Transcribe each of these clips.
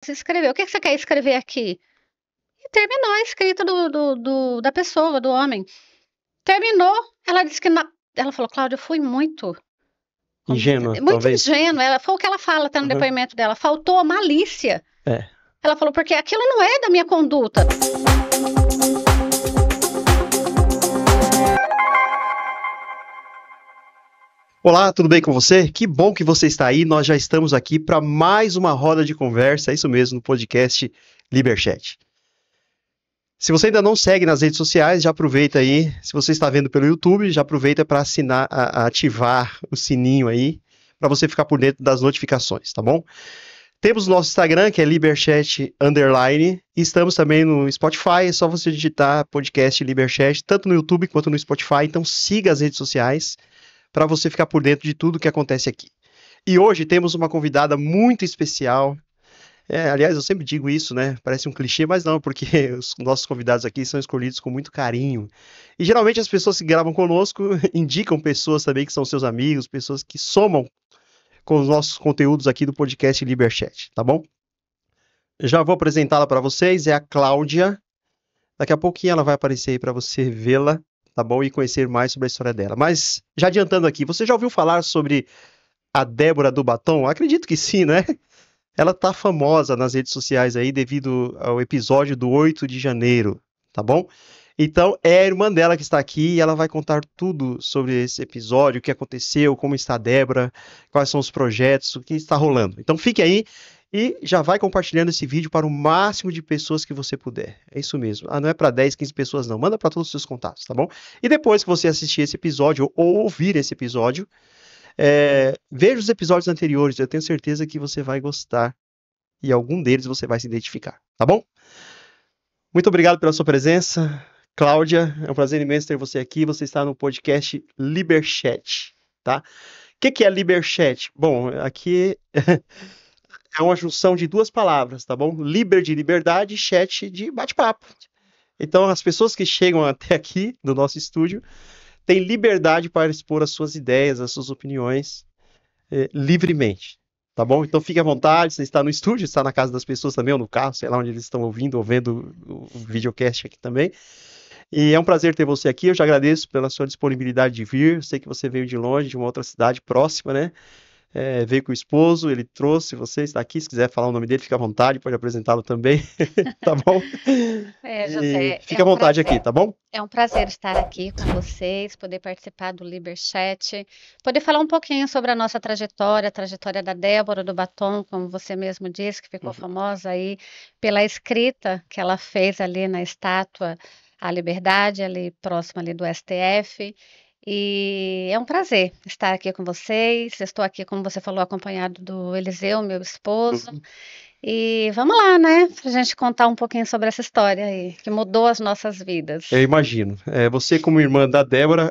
Você escreveu, o que que você quer escrever aqui? E terminou a escrita da pessoa, do homem. Terminou, ela disse que ela falou, Cláudia, eu fui Ingênua, muito talvez. ingênua. Foi o que ela fala até no Uhum. depoimento dela. Faltou a malícia. É. Ela falou, porque aquilo não é da minha conduta. Olá, tudo bem com você? Que bom que você está aí. Nós já estamos aqui para mais uma roda de conversa, é isso mesmo, no podcast Liberchat. Se você ainda não segue nas redes sociais, já aproveita aí. Se você está vendo pelo YouTube, já aproveita para ativar o sininho aí, para você ficar por dentro das notificações, tá bom? Temos o nosso Instagram, que é Liberchat_, e estamos também no Spotify, é só você digitar podcast Liberchat, tanto no YouTube quanto no Spotify, então siga as redes sociais para você ficar por dentro de tudo que acontece aqui. E hoje temos uma convidada muito especial. Aliás, eu sempre digo isso, né? Parece um clichê, mas não, porque os nossos convidados aqui são escolhidos com muito carinho. E geralmente as pessoas que gravam conosco indicam pessoas também que são seus amigos, pessoas que somam com os nossos conteúdos aqui do podcast Liberchat, tá bom? Já vou apresentá-la para vocês, é a Cláudia. Daqui a pouquinho ela vai aparecer aí para você vê-la, tá bom? E conhecer mais sobre a história dela. Mas, já adiantando aqui, você já ouviu falar sobre a Débora do Batom? Acredito que sim, né? Ela tá famosa nas redes sociais aí devido ao episódio do 8 de janeiro, tá bom? Então, é a irmã dela que está aqui e ela vai contar tudo sobre esse episódio, o que aconteceu, como está a Débora, quais são os projetos, o que está rolando. Então, fique aí e já vai compartilhando esse vídeo para o máximo de pessoas que você puder. É isso mesmo. Não é para 10, 15 pessoas não. Manda para todos os seus contatos, tá bom? E depois que você assistir esse episódio ou ouvir esse episódio, veja os episódios anteriores. Eu tenho certeza que você vai gostar e algum deles você vai se identificar, tá bom? Muito obrigado pela sua presença, Cláudia. É um prazer imenso ter você aqui. Você está no podcast Liberchat, tá? O que é Liberchat? Bom, aqui é uma junção de duas palavras, tá bom? Liber de liberdade, chat de bate-papo. Então, as pessoas que chegam até aqui no nosso estúdio têm liberdade para expor as suas ideias, as suas opiniões livremente, tá bom? Então, fique à vontade. Você está no estúdio, está na casa das pessoas também, ou no carro, sei lá onde eles estão ouvindo ou vendo o videocast aqui também. E é um prazer ter você aqui. Eu já agradeço pela sua disponibilidade de vir. Eu sei que você veio de longe, de uma outra cidade próxima, né? Veio com o esposo, ele trouxe, você está aqui, se quiser falar o nome dele, fica à vontade, pode apresentá-lo também, tá bom? E José, fica à vontade aqui, tá bom? é um prazer estar aqui com vocês, poder participar do Liberchat, poder falar um pouquinho sobre a nossa trajetória, a trajetória da Débora do Batom, como você mesmo disse, que ficou famosa aí pela escrita que ela fez ali na estátua à Liberdade, ali próximo ali do STF. E é um prazer estar aqui com vocês. Estou aqui, como você falou, acompanhado do Eliseu, meu esposo. Uhum. E vamos lá, né? Pra gente contar um pouquinho sobre essa história aí, que mudou as nossas Eu vidas. imagino. Você, como irmã da Débora,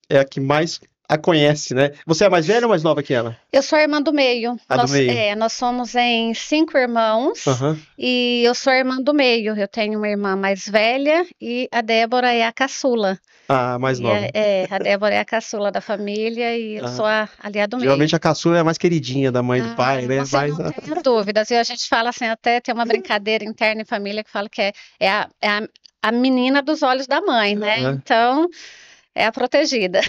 é a que mais a conhece, né? Você é a mais velha ou mais nova que ela? Eu sou a irmã do meio. A do meio. Nós somos em 5 irmãos Aham. e eu sou a irmã do meio. Eu tenho uma irmã mais velha e a Débora é a caçula. A mais nova. A Débora é a caçula da família e eu sou Ah, a do meio. geralmente a caçula é a mais queridinha da mãe e do pai, né? Você não tenha dúvidas. E a gente fala assim, até tem uma brincadeira interna em família que fala que a menina dos olhos da mãe, né? Aham. Então, é a protegida.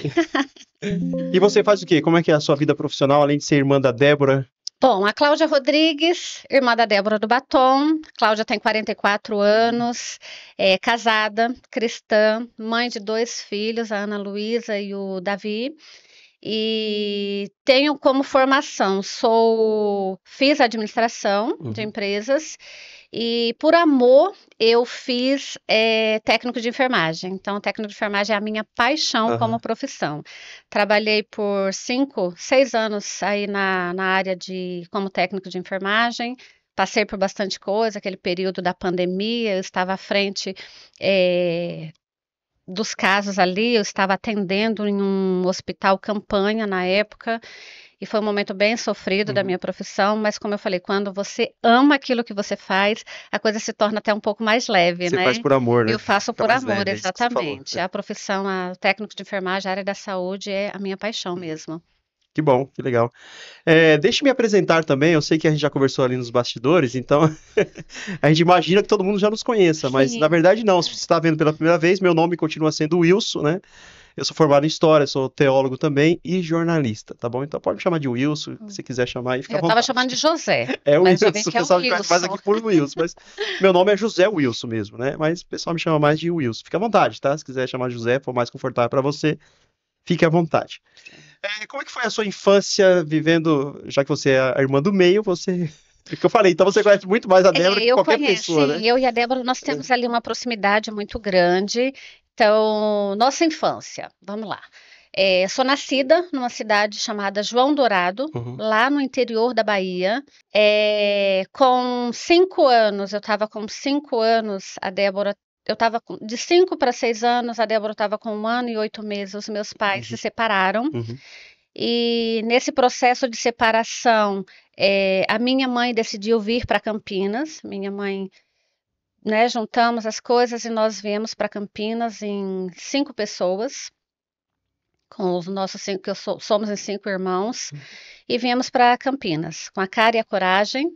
E você faz o quê? Como é que é a sua vida profissional, além de ser irmã da Débora? Bom, a Cláudia Rodrigues, irmã da Débora do Batom. Cláudia tem 44 anos, é casada, cristã, mãe de 2 filhos, a Ana Luísa e o Davi. E tenho como formação, fiz administração de Uhum. empresas e por amor eu fiz técnico de enfermagem. Então, técnico de enfermagem é a minha paixão como Aham. profissão. Trabalhei por 5, 6 anos aí na área como técnico de enfermagem. Passei por bastante coisa, aquele período da pandemia, eu estava à frente dos casos ali, eu estava atendendo em um hospital campanha na época, e foi um momento bem sofrido da Uhum. minha profissão, mas como eu falei, quando você ama aquilo que você faz, a coisa se torna até um pouco mais leve, Você faz né? por amor, né? Eu faço Fica por mais amor, leve, é isso que você falou. exatamente. A profissão, a técnico de enfermagem, a área da saúde é a minha paixão mesmo. Que bom, que legal. Deixa eu me apresentar também, eu sei que a gente já conversou ali nos bastidores, então a gente imagina que todo mundo já nos conheça, mas na Sim. verdade não, se você está vendo pela primeira vez, meu nome continua sendo Wilson, né? Eu sou formado em História, sou teólogo também e jornalista, tá bom? Então pode me chamar de Wilson, se quiser chamar aí, fica à Eu estava vontade. chamando de José, É o mas já Wilson, vi o que é o pessoal me conhece mais Wilson. aqui por Wilson, mas meu nome é José Wilson mesmo, né? Mas o pessoal me chama mais de Wilson. Fica à vontade, tá? Se quiser chamar José, for mais confortável para você, fique à vontade. Como é que foi a sua infância vivendo, já que você é a irmã do meio, você. O que eu falei, então você conhece muito mais a Débora que Eu qualquer conheço, pessoa, né? sim, eu e a Débora, nós temos ali uma proximidade muito grande. Então, nossa infância, vamos lá. Sou nascida numa cidade chamada João Dourado, Uhum, lá no interior da Bahia. Com 5 anos, eu estava com 5 anos, a Débora, eu estava de 5 para 6 anos, a Débora estava com 1 ano e 8 meses, os meus pais se uhum, separaram. uhum, E nesse processo de separação, a minha mãe decidiu vir para Campinas. Minha mãe, né, juntamos as coisas e nós viemos para Campinas em 5 pessoas, com os nossos cinco, que somos em 5 irmãos, e viemos para Campinas com a cara e a coragem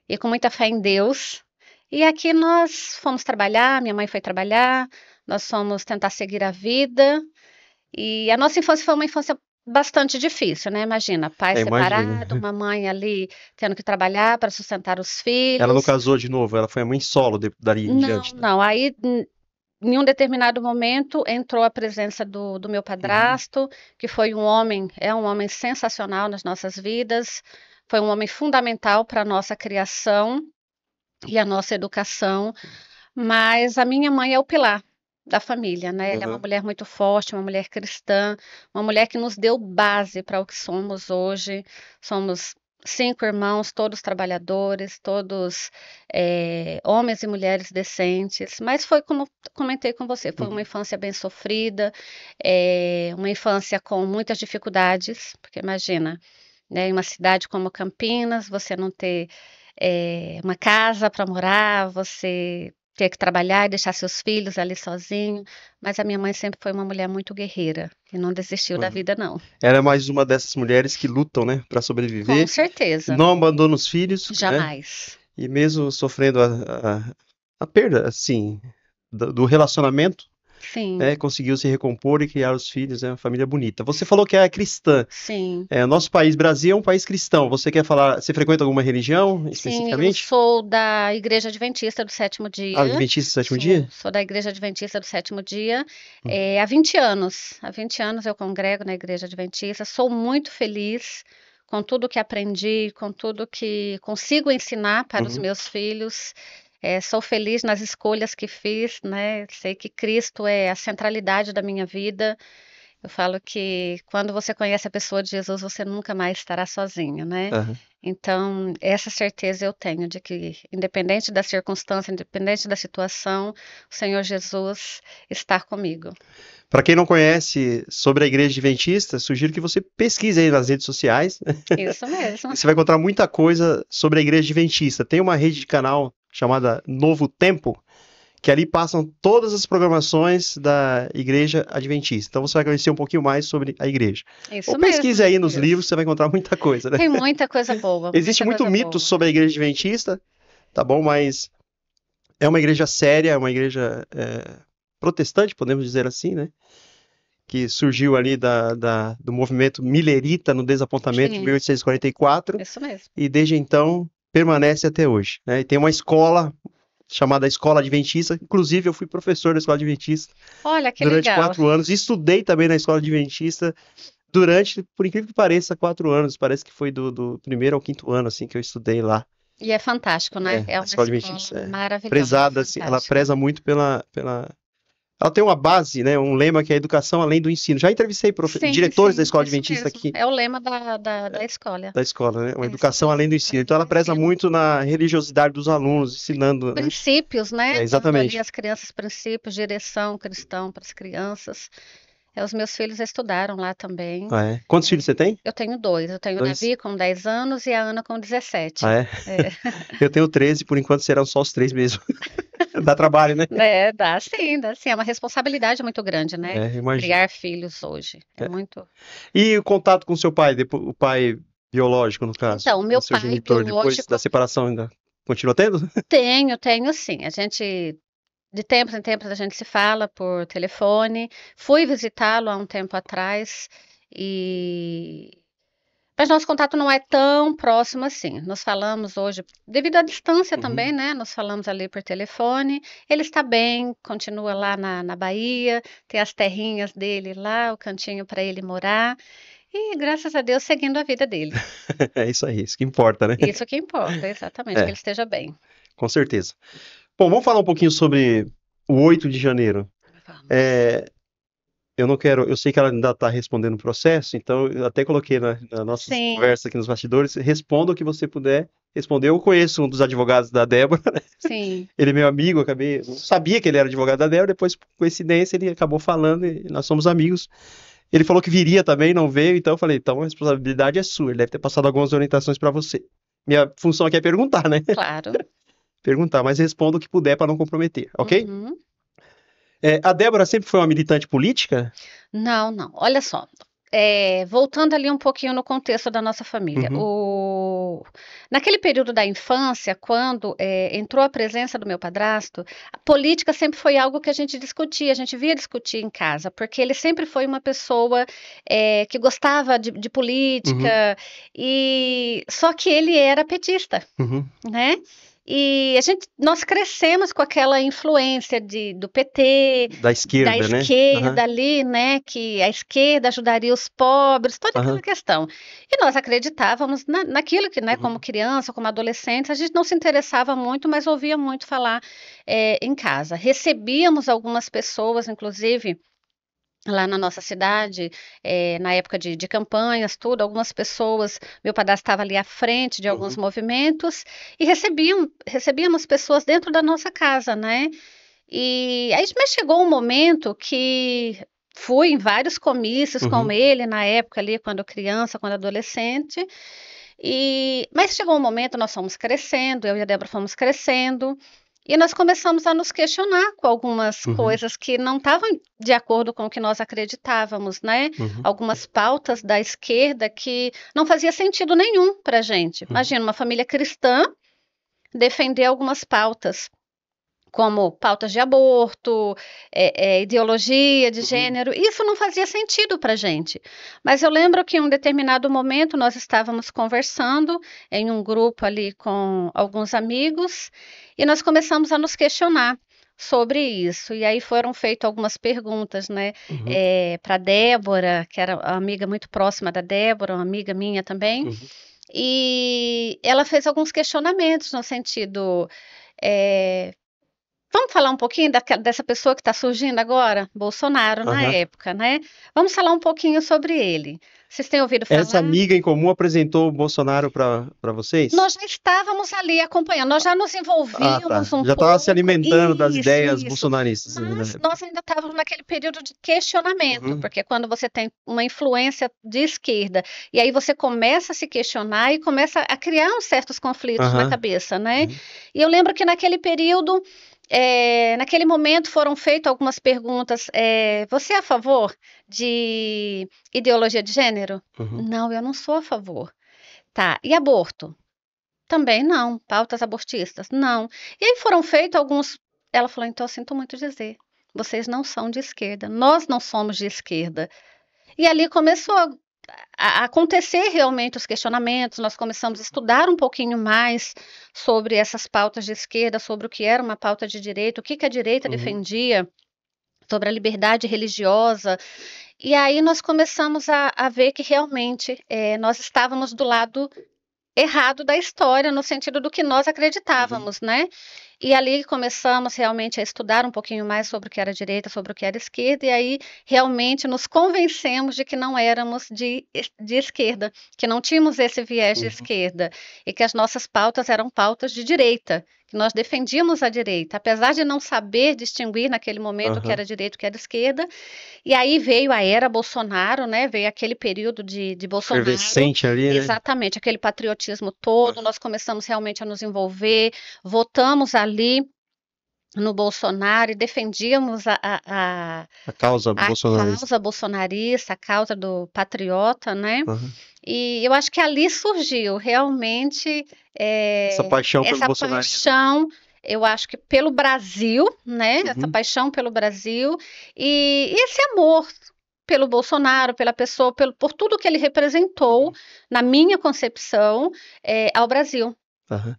e com muita fé em Deus. E aqui nós fomos trabalhar, minha mãe foi trabalhar, nós fomos tentar seguir a vida. E a nossa infância foi uma infância bastante difícil, né? Imagina, pai imagina. separado, uma mãe ali tendo que trabalhar para sustentar os Ela não filhos. casou de novo, ela foi a mãe solo dali em Não, diante, né? não. Aí, em um determinado momento, entrou a presença do meu Uhum, padrasto, que foi um homem, é um homem sensacional nas nossas vidas, foi um homem fundamental para a nossa criação e a nossa educação. Mas a minha mãe é o pilar da família, né? Ela é uma uhum. mulher muito forte, uma mulher cristã, uma mulher que nos deu base para o que somos hoje. Somos 5 irmãos, todos trabalhadores, todos homens e mulheres decentes. Mas foi como comentei com você, foi uma Uhum. infância bem sofrida, uma infância com muitas dificuldades, porque imagina, né, em uma cidade como Campinas, você não ter uma casa para morar, você ter que trabalhar e deixar seus filhos ali sozinho. Mas a minha mãe sempre foi uma mulher muito guerreira e não desistiu da Uhum. vida, não. Ela é mais uma dessas mulheres que lutam, né, para Com sobreviver, certeza, não abandona os filhos, né? jamais. E mesmo sofrendo a perda, assim, do relacionamento, Sim, né, conseguiu se recompor e criar os filhos, é uma família bonita. Você falou que é cristã. sim. O nosso país, Brasil, é um país cristão. Você quer falar, você frequenta alguma religião Sim, eu especificamente? sou da Igreja Adventista do Sétimo Dia. Adventista do sétimo Sou, dia? sou da Igreja Adventista do Sétimo Dia. Uhum, Há 20 anos. Há 20 anos eu congrego na Igreja Adventista. Sou muito feliz com tudo que aprendi, com tudo que consigo ensinar para os uhum. meus filhos. Sou feliz nas escolhas que fiz, né? Sei que Cristo é a centralidade da minha vida. Eu falo que quando você conhece a pessoa de Jesus, você nunca mais estará sozinho, né? Aham. Então, essa certeza eu tenho de que, independente da circunstância, independente da situação, o Senhor Jesus está comigo. Para quem não conhece sobre a Igreja Adventista, sugiro que você pesquise aí nas redes sociais. Isso mesmo. E você vai encontrar muita coisa sobre a Igreja Adventista. Tem uma rede de canal chamada Novo Tempo, que ali passam todas as programações da Igreja Adventista. Então você vai conhecer um pouquinho mais sobre a igreja. Ou Isso mesmo, pesquise aí nos livros, isso. você vai encontrar muita coisa, né? Tem muita coisa boa, Existe muita muito coisa mito boa. sobre a Igreja Adventista, tá bom? Mas é uma igreja séria, é uma igreja protestante, podemos dizer assim, né? Que surgiu ali do movimento milerita no desapontamento de Sim, 1844 isso mesmo. e desde então permanece até hoje, né? E tem uma escola chamada Escola Adventista, inclusive eu fui professor da Escola Adventista Olha que durante legal. 4 anos e estudei também na Escola Adventista durante, por incrível que pareça, 4 anos. Parece que foi do primeiro ao quinto ano, assim, que eu estudei lá. E é fantástico, né? É A uma Escola escola Adventista maravilhosa, prezada, assim, ela fantástica. preza muito ela tem uma base, né, um lema que é a educação além do ensino. Já entrevistei Sim, diretores da sim, Escola isso Adventista mesmo. aqui É o lema da escola. da escola, né? Uma É isso educação além mesmo. do ensino. Além Então ela do preza ensino. muito na religiosidade dos alunos, ensinando, né? Princípios, né? Dando ali Exatamente. às crianças princípios, direção cristã para as crianças. Os meus filhos estudaram lá também. Ah, é? Quantos filhos você tem? Eu tenho dois. Eu tenho o Dois? Davi com 10 anos e a Ana com 17. Ah, é? É. Eu tenho 13, por enquanto serão só os 3 mesmo. Dá trabalho, né? É, dá sim, dá sim. É uma responsabilidade muito grande, né? É, imagino. Criar filhos hoje. É É. muito. E o contato com o seu pai, o pai biológico, no caso, Então, o o meu seu pai genitor, depois da biológico, separação ainda continua tendo? tenho sim. A gente, de tempos em tempos, a gente se fala por telefone. Fui visitá-lo há um tempo atrás e mas nosso contato não é tão próximo assim. Nos falamos hoje, devido à distância também, Uhum. né? Nos falamos ali por telefone. Ele está bem, continua lá na Bahia, tem as terrinhas dele lá, o cantinho para ele morar. E graças a Deus, seguindo a vida dele. É isso que importa, né? Isso que importa, exatamente, que ele É, esteja bem. com certeza. Bom, vamos falar um pouquinho sobre o 8 de janeiro. Vamos. É, eu não quero, eu sei que ela ainda está respondendo o processo, então eu até coloquei na nossa Sim, conversa aqui nos bastidores, responda o que você puder responder. Eu conheço um dos advogados da Débora, sim. ele é meu amigo, eu acabei, não sabia que ele era advogado da Débora, depois, por coincidência, ele acabou falando e nós somos amigos. Ele falou que viria também, não veio, então eu falei, então a responsabilidade é sua, ele deve ter passado algumas orientações para você. Minha função aqui é perguntar, né? Claro. Perguntar, mas responda o que puder para não comprometer, ok? Uhum. A Débora sempre foi uma militante política? Não, não. Olha só. Voltando ali um pouquinho no contexto da nossa família. Uhum, Naquele período da infância, quando entrou a presença do meu padrasto, a política sempre foi algo que a gente discutia, a gente via discutir em casa, porque ele sempre foi uma pessoa que gostava de uhum, política, e só que ele era petista, uhum. né? E nós crescemos com aquela influência do PT, Da da esquerda, né? esquerda Aham, ali, né? Que a esquerda ajudaria os pobres, toda aquela aham, questão. E nós acreditávamos naquilo que, né, como uhum, criança, como adolescente, a gente não se interessava muito, mas ouvia muito falar em casa. Recebíamos algumas pessoas, inclusive lá na nossa cidade, na época de campanhas, tudo, algumas pessoas, meu padrasto estava ali à frente de alguns uhum, movimentos e recebíamos pessoas dentro da nossa casa, né? E aí, mas chegou um momento que fui em vários comícios com uhum, ele na época ali, quando criança, quando adolescente, mas chegou um momento, nós fomos crescendo, eu e a Débora fomos crescendo, e nós começamos a nos questionar com algumas uhum, coisas que não estavam de acordo com o que nós acreditávamos, né? uhum, Algumas pautas da esquerda que não fazia sentido nenhum para a gente. uhum, Imagina uma família cristã defender algumas pautas como pautas de aborto, ideologia de uhum, gênero, isso não fazia sentido para a gente. Mas eu lembro que em um determinado momento nós estávamos conversando em um grupo ali com alguns amigos e nós começamos a nos questionar sobre isso. E aí foram feitas algumas perguntas, né, uhum, para Débora, que era uma amiga muito próxima da Débora, uma amiga minha também, uhum. e ela fez alguns questionamentos no sentido. é, Vamos falar um pouquinho dessa pessoa que está surgindo agora? Bolsonaro, na Aham. época, né? Vamos falar um pouquinho sobre ele. Vocês têm ouvido Essa falar? amiga em comum apresentou o Bolsonaro para vocês? Nós já estávamos ali acompanhando, nós já nos Ah, tá. envolvíamos um Já estava se pouco, alimentando das isso, ideias isso, bolsonaristas ali na mas época. nós ainda estávamos naquele período de questionamento, Uhum, porque quando você tem uma influência de esquerda, e aí você começa a se questionar e começa a criar uns certos conflitos na aham, cabeça, né? uhum, E eu lembro que naquele período, naquele momento foram feitas algumas perguntas. Você é a favor de ideologia de gênero? uhum, Não, eu não sou a favor. Tá, e aborto? Também não. Pautas abortistas? Não. E aí foram feitos alguns. Ela falou: então eu sinto muito dizer. Vocês não são de esquerda, nós não somos de esquerda. E ali começou a acontecer realmente os questionamentos, nós começamos a estudar um pouquinho mais sobre essas pautas de esquerda, sobre o que era uma pauta de direita, o que que a direita uhum, defendia, sobre a liberdade religiosa. E aí nós começamos a ver que realmente nós estávamos do lado errado da história, no sentido do que nós uhum, acreditávamos, né? E ali começamos realmente a estudar um pouquinho mais sobre o que era direita, sobre o que era esquerda, e aí realmente nos convencemos de que não éramos de esquerda, que não tínhamos esse viés de esquerda, e que as nossas pautas eram pautas de direita, que nós defendíamos a direita, apesar de não saber distinguir naquele momento o que era direita e o que era esquerda. E aí veio a era Bolsonaro, né? Veio aquele período de Bolsonaro. Efervescente ali, né? Exatamente, aquele patriotismo todo. Nós começamos realmente a nos envolver, votamos ali no Bolsonaro e defendíamos A causa a bolsonarista. causa bolsonarista, a causa do patriota, né? Uhum. E eu acho que ali surgiu realmente Essa paixão pelo essa bolsonarismo. paixão, eu acho que pelo Brasil, né? Essa Uhum. paixão pelo Brasil e esse amor pelo Bolsonaro, pela pessoa, por tudo que ele representou, na minha concepção, ao Brasil. Uhum.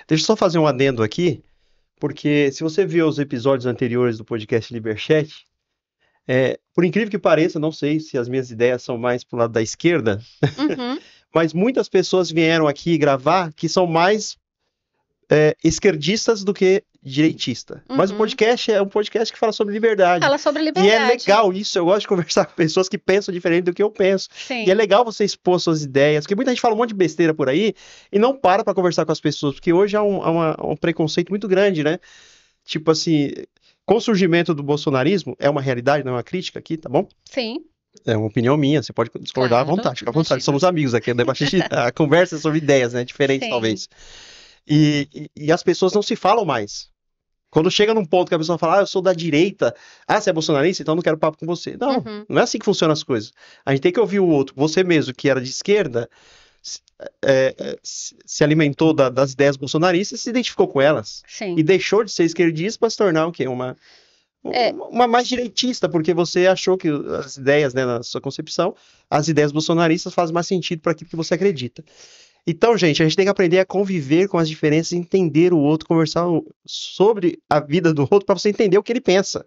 Deixa eu só fazer um adendo aqui, porque se você viu os episódios anteriores do podcast Liberchat, por incrível que pareça, não sei se as minhas ideias são mais pro lado da esquerda, Uhum, mas muitas pessoas vieram aqui gravar que são mais esquerdistas do que direitista. Mas o uhum. podcast é um podcast que fala sobre liberdade. Fala sobre E é liberdade. legal isso, eu gosto de conversar com pessoas que pensam diferente do que eu penso. Sim. E é legal você expor suas ideias, porque muita gente fala um monte de besteira por aí e não para conversar com as pessoas, porque hoje há um preconceito muito grande, né? Tipo assim, com o surgimento do bolsonarismo, é uma realidade, não é uma crítica aqui, tá bom? Sim. É uma opinião minha, você pode discordar à Claro, vontade, fica à vontade, imagina. somos amigos aqui, a conversa é sobre ideias, né? Diferentes Sim. talvez. E as pessoas não se falam mais. Quando chega num ponto que a pessoa fala, eu sou da direita, você é bolsonarista, então eu não quero papo com você. Não, Uhum. não é assim que funcionam as coisas. A gente tem que ouvir o outro. Você mesmo, que era de esquerda, se alimentou das ideias bolsonaristas, se identificou com elas. Sim. E deixou de ser esquerdista para se tornar o quê? Uma mais direitista, porque você achou que as ideias, né, na sua concepção, as ideias bolsonaristas fazem mais sentido para aquilo que você acredita. Então, gente, a gente tem que aprender a conviver com as diferenças, entender o outro, conversar sobre a vida do outro para você entender o que ele pensa.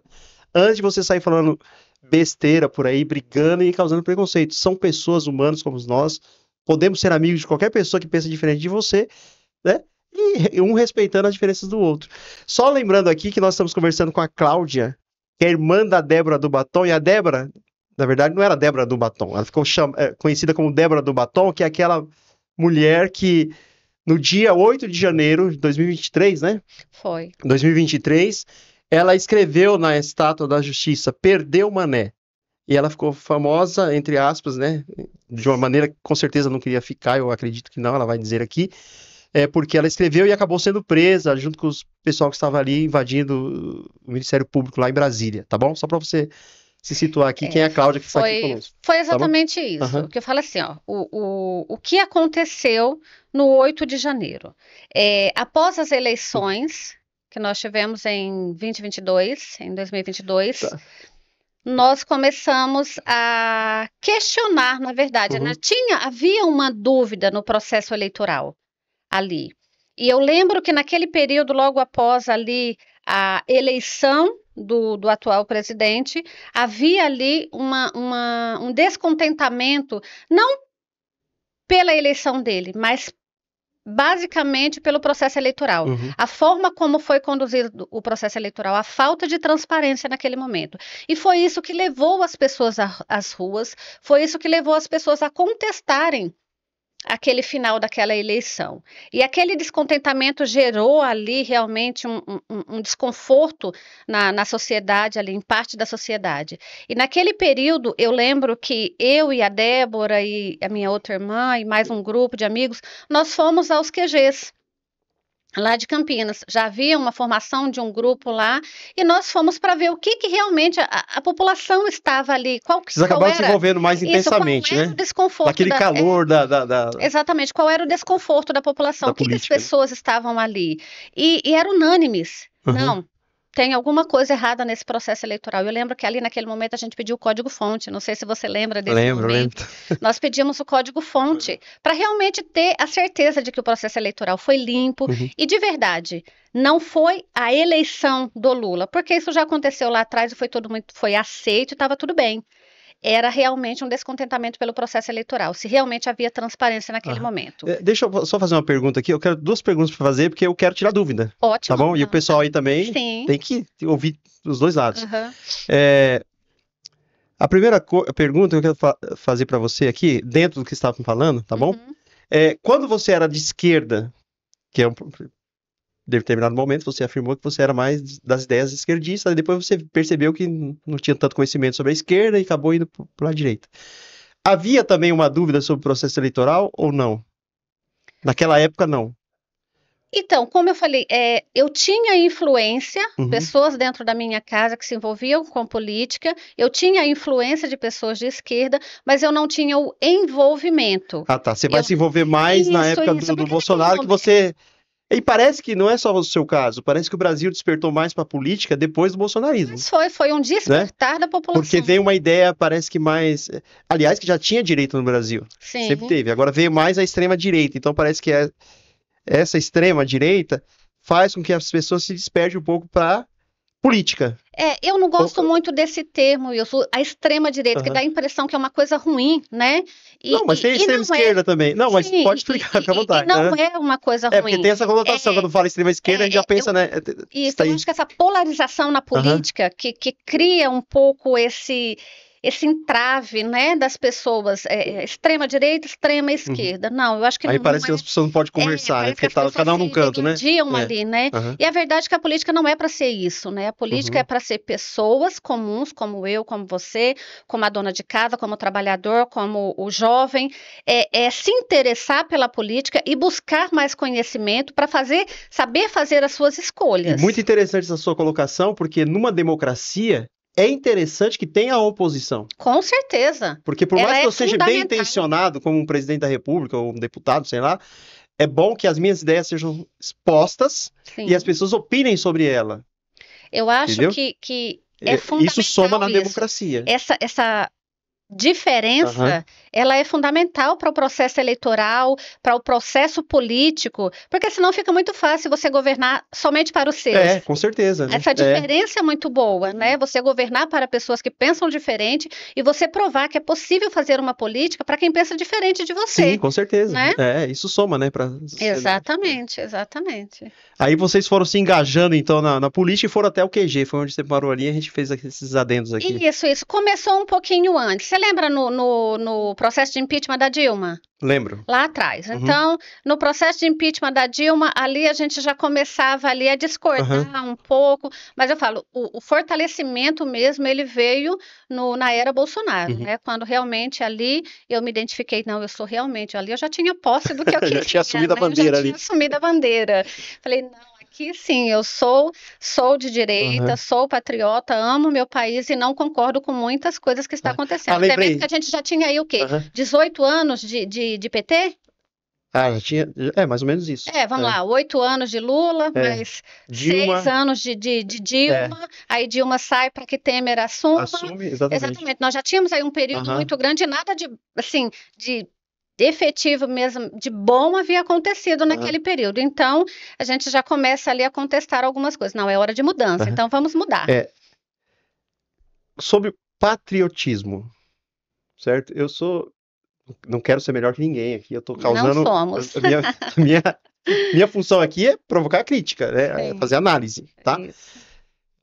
Antes de você sair falando besteira por aí, brigando e causando preconceito. São pessoas humanas como nós, podemos ser amigos de qualquer pessoa que pensa diferente de você, né? E um respeitando as diferenças do outro. Só lembrando aqui que nós estamos conversando com a Cláudia, que é irmã da Débora do Batom, e a Débora, na verdade, não era a Débora do Batom, ela ficou conhecida como Débora do Batom, que é aquela mulher que no dia 8 de janeiro de 2023, né? Foi. 2023, ela escreveu na Estátua da Justiça, perdeu Mané. E ela ficou famosa, entre aspas, né? De uma maneira que com certeza não queria ficar, eu acredito que não, ela vai dizer aqui. Porque ela escreveu e acabou sendo presa junto com o pessoal que estava ali invadindo o Ministério Público lá em Brasília, tá bom? Só para você se situar aqui, quem é a Cláudia que está aqui conosco. Foi exatamente tá isso. Uhum. Que eu falo assim, ó, o que aconteceu no 8 de janeiro? Após as eleições que nós tivemos em 2022, tá. Nós começamos a questionar, na verdade, né? Havia uma dúvida no processo eleitoral ali. E eu lembro que naquele período, logo após ali a eleição do atual presidente, havia ali um descontentamento, não pela eleição dele, mas basicamente pelo processo eleitoral. Uhum. A forma como foi conduzido o processo eleitoral, a falta de transparência naquele momento. E foi isso que levou as pessoas às ruas, foi isso que levou as pessoas a contestarem aquele final daquela eleição. E aquele descontentamento gerou ali realmente um desconforto na sociedade, ali em parte da sociedade. E naquele período, eu lembro que eu e a Débora e a minha outra irmã e mais um grupo de amigos, nós fomos aos QGs, lá de Campinas. Já havia uma formação de um grupo lá e nós fomos para ver o que realmente a população estava ali. Vocês acabaram se envolvendo mais intensamente, qual era né? O desconforto daquele calor Exatamente, qual era o desconforto da população? O que as pessoas estavam ali? E eram unânimes. Uhum. Não, tem alguma coisa errada nesse processo eleitoral. Eu lembro que ali naquele momento a gente pediu o código-fonte. Não sei se você lembra desse momento. Lembro. Nós pedimos o código-fonte para realmente ter a certeza de que o processo eleitoral foi limpo e de verdade. Não foi a eleição do Lula, porque isso já aconteceu lá atrás e foi aceito e estava tudo bem. era realmente um descontentamento pelo processo eleitoral, se realmente havia transparência naquele momento. Deixa eu só fazer uma pergunta aqui. Eu quero 2 perguntas para fazer, porque eu quero tirar dúvida. Ótimo. Tá bom? E o pessoal aí também tem que ouvir os 2 lados. A primeira pergunta que eu quero fazer para você aqui, dentro do que você estava falando, tá bom? Quando você era de esquerda, que é determinado momento você afirmou que você era mais das ideias esquerdistas, e depois você percebeu que não tinha tanto conhecimento sobre a esquerda e acabou indo para a direita. Havia também uma dúvida sobre o processo eleitoral ou não? Naquela época, não. Então, como eu falei, eu tinha influência, pessoas dentro da minha casa que se envolviam com política, eu tinha influência de pessoas de esquerda, mas eu não tinha o envolvimento. Ah, tá. Você vai se envolver mais na época do Bolsonaro, que você... E parece que não é só o seu caso, parece que o Brasil despertou mais para a política depois do bolsonarismo. Mas foi um despertar da população. Porque veio uma ideia, parece que mais... Aliás, que já tinha direita no Brasil. Sim. Sempre teve. Agora veio mais a extrema-direita. Então parece que essa extrema-direita faz com que as pessoas se despertem um pouco para política. Eu não gosto muito desse termo, a extrema-direita, que dá a impressão que é uma coisa ruim, né? Não, mas tem extrema-esquerda também. Não, mas pode explicar, fica à vontade. Não é uma coisa ruim. Porque tem essa conotação, quando fala extrema-esquerda, a gente já pensa, né? Isso, eu acho que essa polarização na política, que cria um pouco esse entrave, né, das pessoas, extrema-direita, extrema-esquerda. Não, eu acho que aí não parece que as pessoas não podem conversar, né? Porque tá cada um num canto, né? Ali, né? E a verdade é que a política não é para ser isso, né? A política é para ser pessoas comuns, como eu, como você, como a dona de casa, como o trabalhador, como o jovem, se interessar pela política e buscar mais conhecimento para saber fazer as suas escolhas. E muito interessante essa sua colocação, porque numa democracia é interessante que tenha a oposição. Com certeza. Porque por mais que eu seja bem intencionado como um presidente da República ou um deputado, sei lá, é bom que as minhas ideias sejam expostas e as pessoas opinem sobre ela. Eu acho que é fundamental. Isso soma na democracia. Essa diferença, ela é fundamental para o processo eleitoral, para o processo político, porque senão fica muito fácil você governar somente para os seus. Com certeza. Né? Essa diferença é muito boa, né? Você governar para pessoas que pensam diferente e você provar que é possível fazer uma política para quem pensa diferente de você. Sim, com certeza. Né? Isso soma, né? Exatamente. Aí vocês foram se engajando, então, na política e foram até o QG, foi onde você parou ali e a gente fez esses adendos aqui. Isso. Começou um pouquinho antes. Você lembra no processo de impeachment da Dilma? Lembro. Lá atrás. Então, no processo de impeachment da Dilma, ali a gente já começava ali a discordar um pouco, mas eu falo, o fortalecimento mesmo, ele veio na era Bolsonaro, né? Quando realmente ali eu me identifiquei, não, eu sou realmente, ali eu já tinha posse do que eu queria. Já tinha assumido a bandeira ali. Já tinha assumido a bandeira. Falei, não, aqui sim, eu sou de direita, sou patriota, amo meu país e não concordo com muitas coisas que está acontecendo. Você vê que a gente já tinha aí o quê? 18 anos de PT? Já tinha, mais ou menos isso. Vamos lá, 8 anos de Lula, mais Dilma, 6 anos de Dilma, aí Dilma sai para que Temer assuma. Assume, exatamente. Nós já tínhamos aí um período muito grande e nada de efetivo mesmo, de bom havia acontecido naquele período. Então, a gente já começa ali a contestar algumas coisas. Não, é hora de mudança, então vamos mudar. Sobre patriotismo, certo? Não quero ser melhor que ninguém aqui, eu tô causando... Não somos. Minha função aqui é provocar crítica, né? Fazer análise, tá?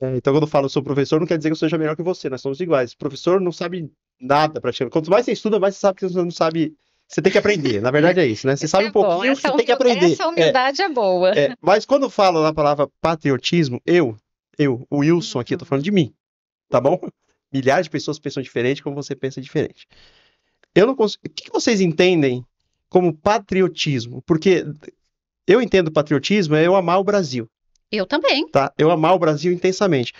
Então, quando eu falo sou professor, não quer dizer que eu seja melhor que você, nós somos iguais. O professor não sabe nada, praticamente. Quanto mais você estuda, mais você sabe que você não sabe... Você tem que aprender, na verdade é isso, né? Você sabe um pouquinho, você tem que aprender. Essa humildade é boa. Mas quando eu falo na palavra patriotismo, o Wilson aqui, eu tô falando de mim, tá bom? Milhares de pessoas pensam diferente como você pensa diferente. Eu não consigo... O que vocês entendem como patriotismo? Porque eu entendo patriotismo é eu amar o Brasil. Eu também. Tá? Eu amar o Brasil intensamente.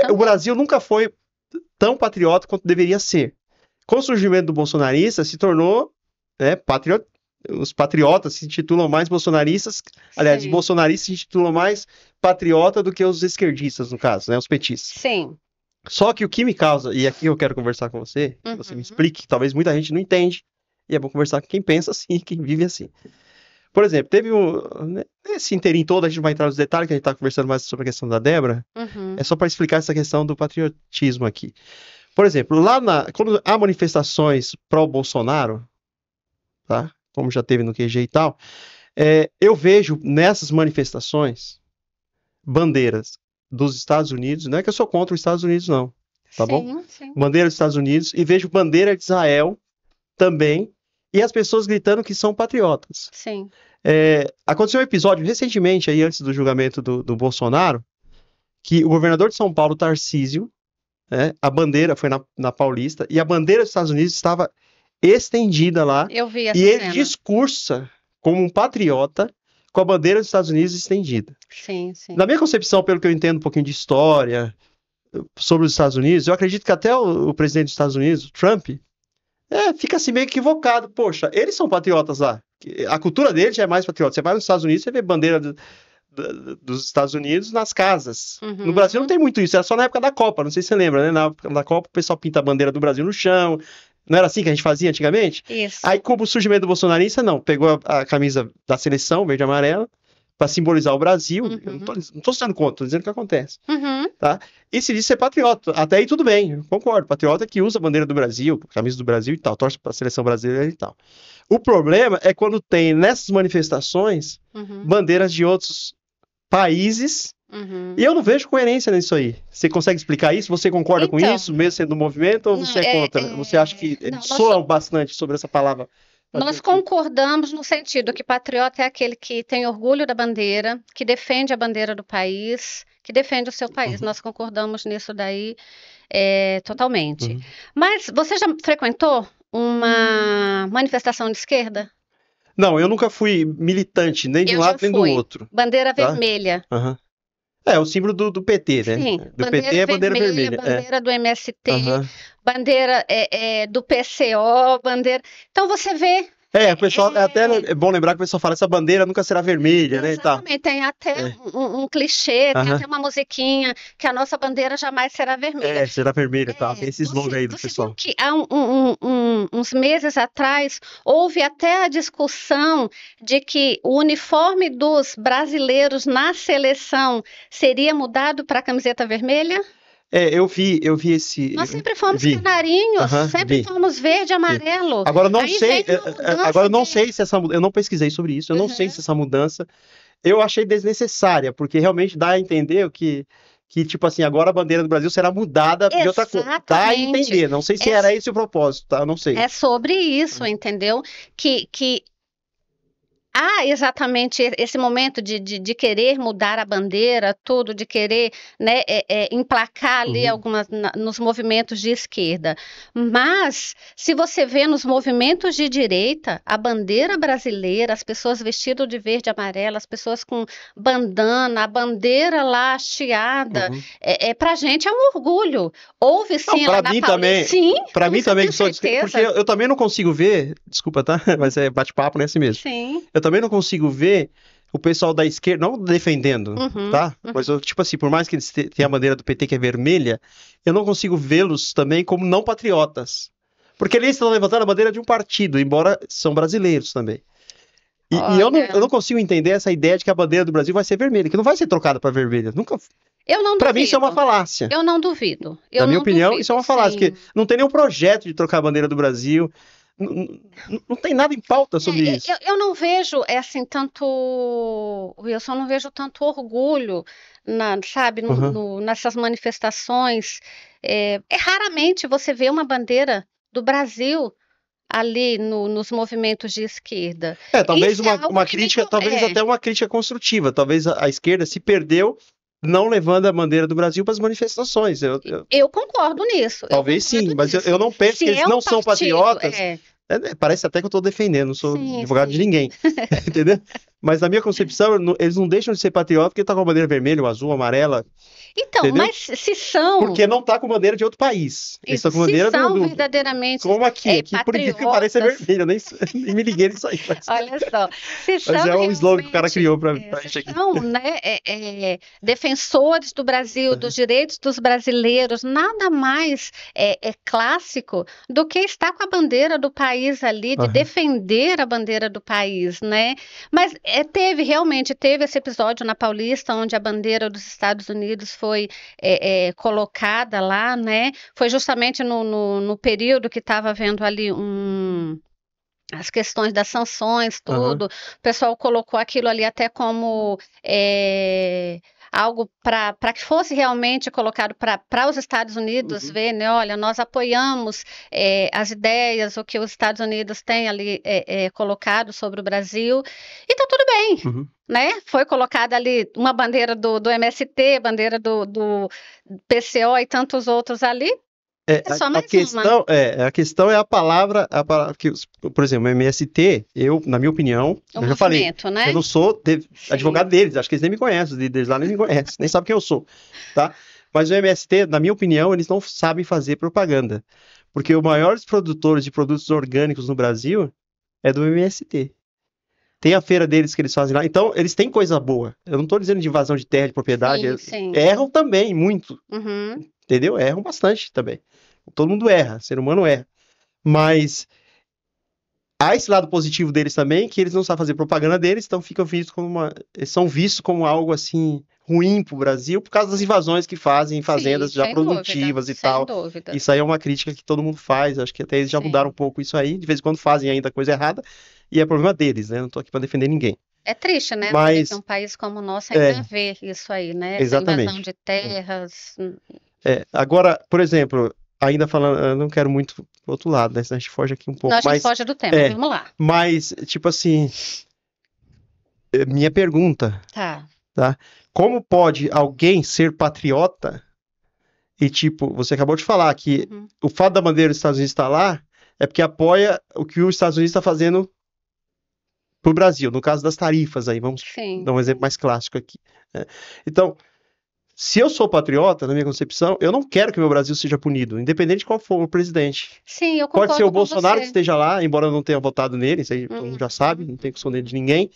O Brasil nunca foi tão patriota quanto deveria ser. Com o surgimento do bolsonarista, se tornou patriota. Os patriotas se intitulam mais bolsonaristas. Aliás, os bolsonaristas se intitulam mais patriota do que os esquerdistas, no caso, né? Os petistas. Sim. Só que o que me causa, e aqui eu quero conversar com você, que você me explique, que talvez muita gente não entende, e é bom conversar com quem pensa assim, quem vive assim. Por exemplo, teve esse inteirinho todo, a gente vai entrar nos detalhes, que a gente está conversando mais sobre a questão da Débora, é só para explicar essa questão do patriotismo aqui. Por exemplo, quando há manifestações pró-Bolsonaro, tá? Como já teve no QG e tal, eu vejo nessas manifestações bandeiras dos Estados Unidos, não é que eu sou contra os Estados Unidos, não, tá bom? Sim. Bandeira dos Estados Unidos, e vejo bandeira de Israel também, e as pessoas gritando que são patriotas. Sim. Aconteceu um episódio recentemente, aí, antes do julgamento do Bolsonaro, que o governador de São Paulo, Tarcísio, a bandeira foi na Paulista, e a bandeira dos Estados Unidos estava estendida lá, Eu vi essa e ele cena. discursa como um patriota com a bandeira dos Estados Unidos estendida. Sim. Na minha concepção, pelo que eu entendo um pouquinho de história sobre os Estados Unidos, eu acredito que até o presidente dos Estados Unidos, Trump, fica assim meio equivocado. Poxa, eles são patriotas lá. A cultura deles já é mais patriota. Você vai nos Estados Unidos, você vê bandeira dos Estados Unidos nas casas. Uhum. No Brasil não tem muito isso, era só na época da Copa, não sei se você lembra, né? Na época da Copa o pessoal pinta a bandeira do Brasil no chão. Não era assim que a gente fazia antigamente? Isso. Aí, como o surgimento do bolsonarista, não. Pegou a camisa da seleção, verde e amarela, para simbolizar o Brasil. Uhum. Eu não tô sendo contra, tô dizendo o que acontece. Uhum. Tá? E se diz ser patriota. Até aí tudo bem, eu concordo. Patriota que usa a bandeira do Brasil, camisa do Brasil e tal, torce para a seleção brasileira e tal. O problema é quando tem nessas manifestações bandeiras de outros países. E eu não vejo coerência nisso aí. Você consegue explicar isso? Você concorda com isso, mesmo sendo do movimento, ou você é contra? Você acha que soa bastante sobre essa palavra? Nós concordamos no sentido que patriota é aquele que tem orgulho da bandeira, que defende a bandeira do país, que defende o seu país. Nós concordamos nisso daí totalmente. Mas você já frequentou uma manifestação de esquerda? Não, eu nunca fui militante, nem de um lado nem do outro. Bandeira vermelha. É o símbolo do PT, né? Sim, do PT é bandeira vermelha. Bandeira do MST, bandeira do PCO, bandeira... Então você vê... O pessoal, até é bom lembrar que o pessoal fala essa bandeira nunca será vermelha, né? Exatamente, tem até um clichê, tem até uma musiquinha, que a nossa bandeira jamais será vermelha. Será vermelha, tá? Tem esse slogan aí do pessoal. Que há uns meses atrás, houve até a discussão de que o uniforme dos brasileiros na seleção seria mudado para a camiseta vermelha? Eu vi esse... Nós sempre fomos canarinhos, sempre fomos verde e amarelo. Agora, eu não sei se essa mudança... Eu não pesquisei sobre isso, eu não sei se essa mudança... Eu achei desnecessária, porque realmente dá a entender que tipo assim, agora a bandeira do Brasil será mudada de outra coisa. Dá a entender, não sei se era esse o propósito, tá? Eu não sei. É sobre isso, entendeu? Que há exatamente esse momento de querer mudar a bandeira, tudo, de querer, né, emplacar ali nos movimentos de esquerda. Mas, se você vê nos movimentos de direita, a bandeira brasileira, as pessoas vestidas de verde e amarelo, as pessoas com bandana, a bandeira lá hasteada, pra gente é um orgulho. Houve sim lá na Paulista. Sim, pra mim também, porque eu também não consigo ver, desculpa, tá? Mas é bate-papo nesse mesmo. Sim. Eu também não consigo ver o pessoal da esquerda, não defendendo, tá? Mas eu, tipo assim, por mais que eles tenham a bandeira do PT que é vermelha, eu não consigo vê-los também como não patriotas. Porque eles estão levantando a bandeira de um partido, embora são brasileiros também. E eu não consigo entender essa ideia de que a bandeira do Brasil vai ser vermelha, que não vai ser trocada para vermelha. Nunca. Eu não duvido. Pra mim isso é uma falácia. Eu não duvido. Na minha opinião, isso é uma falácia, porque não tem nenhum projeto de trocar a bandeira do Brasil. Não tem nada em pauta sobre isso. Eu não vejo, assim, tanto... Wilson, não vejo tanto orgulho, sabe, nessas manifestações. Raramente você vê uma bandeira do Brasil ali nos movimentos de esquerda. Talvez uma crítica, talvez até uma crítica construtiva. Talvez a esquerda se perdeu não levando a bandeira do Brasil para as manifestações. Eu concordo nisso. Talvez sim, mas eu não penso que eles não são patriotas. Parece até que eu estou defendendo, não sou advogado de ninguém, entendeu? Mas na minha concepção, eles não deixam de ser patriotas porque tá com a bandeira vermelha, ou azul, amarela. Então, entendeu? Mas se são... Porque não tá com bandeira de outro país. Eles estão com bandeira se são verdadeiramente como aqui por incrível que pareça é vermelha, nem me liguei nisso aí. Olha só, mas é um slogan que o cara criou pra gente aqui. São, né, defensores do Brasil, dos direitos dos brasileiros, nada mais clássico do que estar com a bandeira do país ali, de defender a bandeira do país, né? Mas Realmente teve esse episódio na Paulista, onde a bandeira dos Estados Unidos foi colocada lá, né? Foi justamente no período que estava havendo ali as questões das sanções, Aham. tudo. O pessoal colocou aquilo ali até como algo para que fosse realmente colocado para os Estados Unidos Uhum. ver, né? Olha, nós apoiamos as ideias, o que os Estados Unidos têm ali colocado sobre o Brasil, e tá tudo bem. Uhum. Né? Foi colocada ali uma bandeira do MST, bandeira do PCO e tantos outros ali. É só A mais uma. questão é a palavra que, por exemplo, o MST, na minha opinião, O eu já falei, movimento, né? eu não sou Sim. advogado deles, acho que eles nem me conhecem, os líderes lá nem me conhecem, nem sabem quem eu sou, tá? Mas o MST, na minha opinião, eles não sabem fazer propaganda, porque os maiores produtores de produtos orgânicos no Brasil é do MST. Tem a feira deles que eles fazem lá, então eles têm coisa boa. Eu não estou dizendo de invasão de terra, de propriedade, Sim. erram também muito. Uhum. Entendeu? Erram bastante também. Todo mundo erra, ser humano erra. Mas há esse lado positivo deles também, que eles não sabem fazer propaganda deles, então eles são vistos como algo assim ruim para o Brasil por causa das invasões que fazem em fazendas Sim, já sem produtivas dúvida, e sem tal. dúvida. Isso aí é uma crítica que todo mundo faz. Acho que até eles já Sim. mudaram um pouco isso aí. De vez em quando fazem ainda coisa errada e é problema deles, né? Não estou aqui para defender ninguém. É triste, né? Poder que Mas um país como o nosso ainda vê isso aí, né? Essa invasão exatamente. de terras. Agora, por exemplo, ainda falando, eu não quero muito pro outro lado, né? Senão a gente foge aqui um pouco. Não, a gente Mas, foge do tema, vamos lá. mas, tipo assim, minha pergunta, Tá. como pode alguém ser patriota e, tipo, você acabou de falar que Uhum. o fato da bandeira dos Estados Unidos estar lá é porque apoia o que os Estados Unidos está fazendo pro Brasil, no caso das tarifas aí, vamos Sim. dar um exemplo mais clássico aqui, né? Então, se eu sou patriota, na minha concepção, eu não quero que o meu Brasil seja punido, independente de qual for o presidente. Sim, eu concordo Pode ser o com Bolsonaro que você. esteja lá, embora eu não tenha votado nele, isso aí todo mundo já sabe, não tem que esconder de ninguém.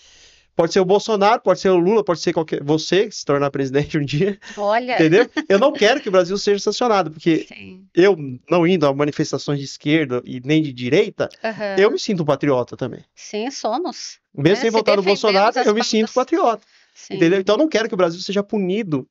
Pode ser o Bolsonaro, pode ser o Lula, pode ser você que se tornar presidente um dia, Olha. entendeu? Eu não quero que o Brasil seja sancionado, porque Sim. eu, não indo a manifestações de esquerda e nem de direita, eu me sinto patriota também. Sim, somos. Mesmo sem votar no Bolsonaro, eu me sinto patriota. Sim. Entendeu? Então eu não quero que o Brasil seja punido.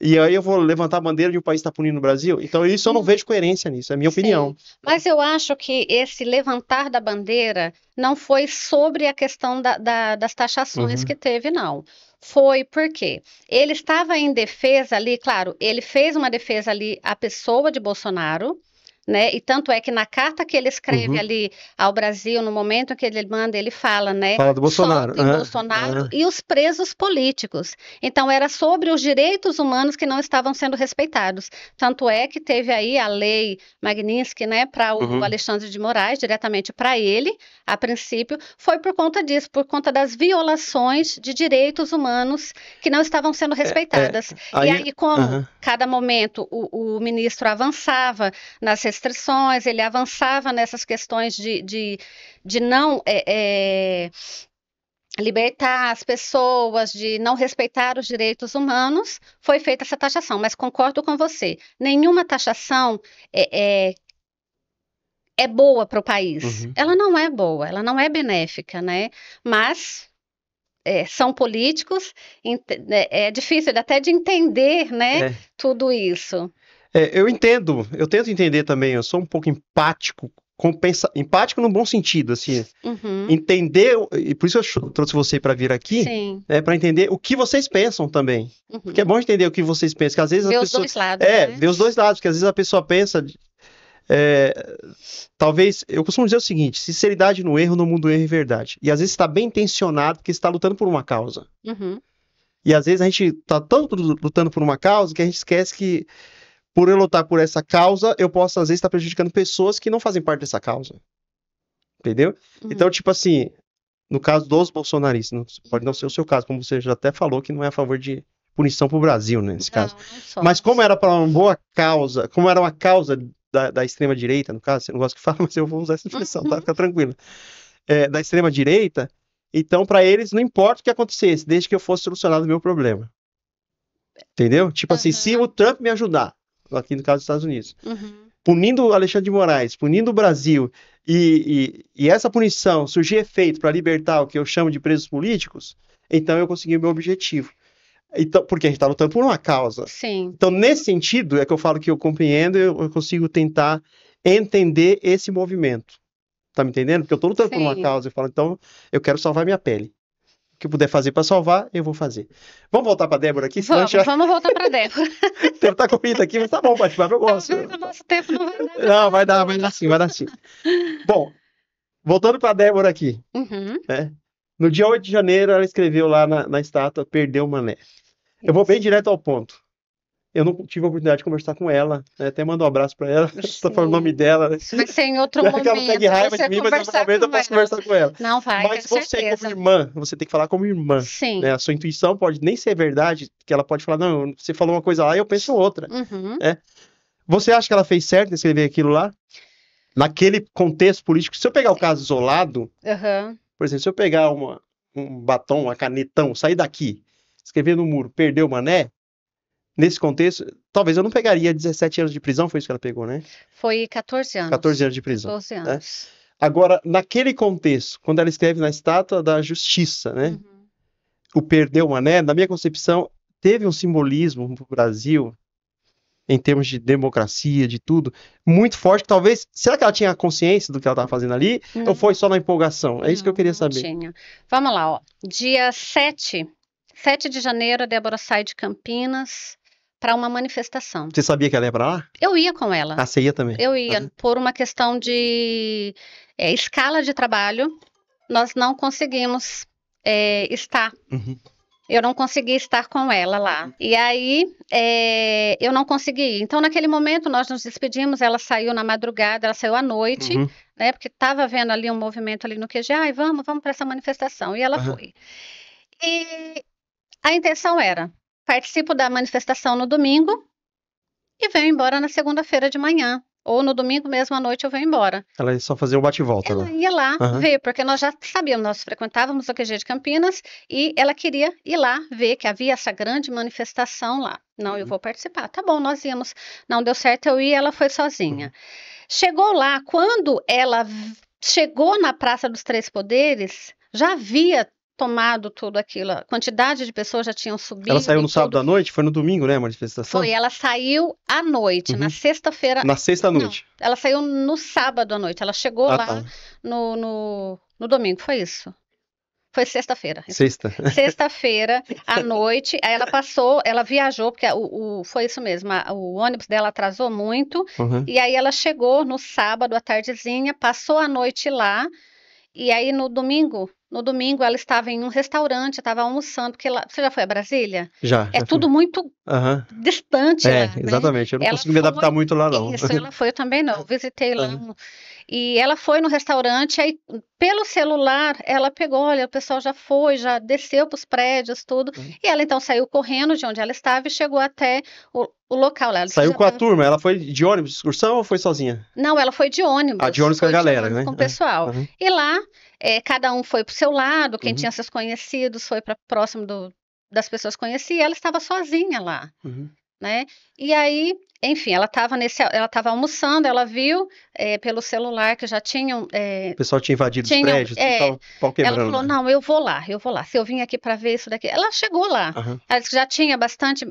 E aí eu vou levantar a bandeira de um país que está punindo o Brasil? Então isso eu não vejo coerência nisso, é a minha opinião. Mas eu acho que esse levantar da bandeira não foi sobre a questão das taxações que teve, não. Foi porque ele estava em defesa ali, claro, ele fez uma defesa ali à pessoa de Bolsonaro, né? E tanto é que na carta que ele escreve ali ao Brasil, no momento que ele manda, ele fala, né? Fala do Bolsonaro. Soltem Bolsonaro e os presos políticos. Então era sobre os direitos humanos que não estavam sendo respeitados. Tanto é que teve aí a lei Magnitsky, né? Para o Alexandre de Moraes, diretamente para ele, a princípio, foi por conta disso, por conta das violações de direitos humanos que não estavam sendo respeitadas. E aí, como cada momento o ministro avançava nas restrições, ele avançava nessas questões de não libertar as pessoas, de não respeitar os direitos humanos, foi feita essa taxação. Mas concordo com você, nenhuma taxação é boa para o país. Ela não é boa, ela não é benéfica, né? Mas são políticos, é difícil até de entender, né? Tudo isso. Eu entendo, eu tento entender também, eu sou um pouco empático, empático no bom sentido, assim, entender, e por isso eu trouxe você para vir aqui, para entender o que vocês pensam também, porque é bom entender o que vocês pensam, que às vezes ver a pessoa... os dois lados, né? ver os dois lados, porque às vezes a pessoa pensa, talvez, eu costumo dizer o seguinte, sinceridade no erro, no mundo erro e verdade, e às vezes está bem intencionado porque está lutando por uma causa, e às vezes a gente está tanto lutando por uma causa que a gente esquece que por eu lutar por essa causa, eu posso, às vezes, estar prejudicando pessoas que não fazem parte dessa causa. Entendeu? Então, tipo assim, no caso dos bolsonaristas, pode não ser o seu caso, como você já até falou, que não é a favor de punição para o Brasil, né, nesse caso. Não mas como era para uma boa causa, como era uma causa da extrema-direita, no caso, você não gosta que fala, mas eu vou usar essa expressão, tá? Fica tranquilo. Da extrema-direita, então, para eles, não importa o que acontecesse, desde que eu fosse solucionado o meu problema. Entendeu? Tipo assim, se o Trump me ajudar, aqui no caso dos Estados Unidos. punindo o Alexandre de Moraes, punindo o Brasil, e essa punição surgir efeito para libertar o que eu chamo de presos políticos, então eu consegui o meu objetivo. Então, porque a gente está lutando por uma causa. Sim. Então, nesse sentido, é que eu falo que eu compreendo, eu consigo tentar entender esse movimento. Tá me entendendo? Porque eu tô lutando por uma Sim. causa, eu falo, então, eu quero salvar minha pele. O que eu puder fazer para salvar, eu vou fazer. Vamos voltar para Débora aqui? Senão Vamos voltar para Débora. o tempo tá corrido aqui, mas tá bom, bate-papo, eu gosto. Talvez o nosso tempo não vai dar. Não, vai dar sim, vai dar sim. Bom, voltando para Débora aqui. Uhum. Né? No dia 8 de janeiro, ela escreveu lá na estátua, perdeu o mané. Eu vou bem direto ao ponto. Eu não tive a oportunidade de conversar com ela, né? Até mando um abraço para ela. Estou falando o nome dela, né? Vai ser em outro Ela momento. pegue raiva você de mim, mas em outro conversar momento eu com posso ela. conversar com ela. Não vai, Mas tenho você, certeza. como irmã, você tem que falar como irmã. Sim. Né? A sua intuição pode nem ser verdade, que ela pode falar, não, você falou uma coisa lá e eu penso outra. Uhum. Né? Você acha que ela fez certo em escrever aquilo lá? Naquele contexto político, se eu pegar o caso isolado, Uhum. por exemplo, se eu pegar um batom, uma canetão, sair daqui, escrever no muro, perder o mané, nesse contexto, talvez eu não pegaria 17 anos de prisão, foi isso que ela pegou, né? Foi 14 anos. 14 anos de prisão. 14 né? anos. Agora, naquele contexto, quando ela escreve na estátua da justiça, né? Uhum. O perder o mané, na minha concepção, teve um simbolismo para o Brasil, em termos de democracia, de tudo, muito forte. Talvez, será que ela tinha consciência do que ela estava fazendo ali? Ou foi só na empolgação? É isso que eu queria saber. Tinha. Vamos lá, ó. Dia 7 de janeiro, a Débora sai de Campinas para uma manifestação. Você sabia que ela ia para lá? Eu ia com ela. Ah, você ia também? Eu ia, por uma questão de escala de trabalho, nós não conseguimos estar. Uhum. Eu não consegui estar com ela lá. E aí, eu não consegui. Então, naquele momento, nós nos despedimos. Ela saiu na madrugada, ela saiu à noite, Uhum. né? Porque estava vendo ali um movimento ali no QG. Ai, vamos para essa manifestação. E ela Aham. foi. E a intenção era, participo da manifestação no domingo e venho embora na segunda-feira de manhã. Ou no domingo mesmo à noite eu venho embora. Ela ia só fazer um bate-volta Ela lá. ia lá Aham. ver, porque nós já sabíamos, nós frequentávamos o QG de Campinas e ela queria ir lá ver que havia essa grande manifestação lá. Não, eu vou participar. Tá bom, nós íamos. Não deu certo, eu ia, ela foi sozinha. Chegou lá, quando ela chegou na Praça dos Três Poderes, já havia tomado tudo aquilo, a quantidade de pessoas já tinham subido. Ela saiu no e sábado tudo. à noite? Foi no domingo, né, a manifestação? Foi, ela saiu à noite, na sexta-feira. Na sexta-noite. Não, ela saiu no sábado à noite. Ela chegou Ah, lá tá. no domingo, foi isso? Foi sexta-feira. Sexta. Sexta-feira à noite, aí ela passou, ela viajou, porque foi isso mesmo, o ônibus dela atrasou muito, Uhum. e aí ela chegou no sábado à tardezinha, passou a noite lá, e aí no domingo ela estava em um restaurante, estava almoçando, porque lá, você já foi a Brasília? Já. É tudo muito Aham. distante lá, né? Exatamente. Eu não Ela consigo me adaptar foi- muito lá, não. Isso, ela foi, eu também não. Visitei lá. Aham. E ela foi no restaurante, aí pelo celular ela pegou, olha, o pessoal já foi, já desceu para os prédios, tudo. E ela então saiu correndo de onde ela estava e chegou até o local lá. Ela disse que Saiu já com a tava- turma? Ela foi de ônibus de excursão ou foi sozinha? Não, ela foi de ônibus. Ah, de ônibus com a Foi de galera, ônibus né? com o pessoal. Aham. E lá, cada um foi pro seu lado, quem Uhum. tinha seus conhecidos foi para próximo das pessoas que conhecia, e ela estava sozinha lá. Uhum. Né? E aí, enfim, ela estava almoçando, ela viu pelo celular que já tinham. O pessoal tinha invadido os prédios, tava pau Ela quebrando. falou: lá. não, eu vou lá. Se eu vim aqui para ver isso daqui. Ela chegou lá. Aham. Ela disse que já tinha bastante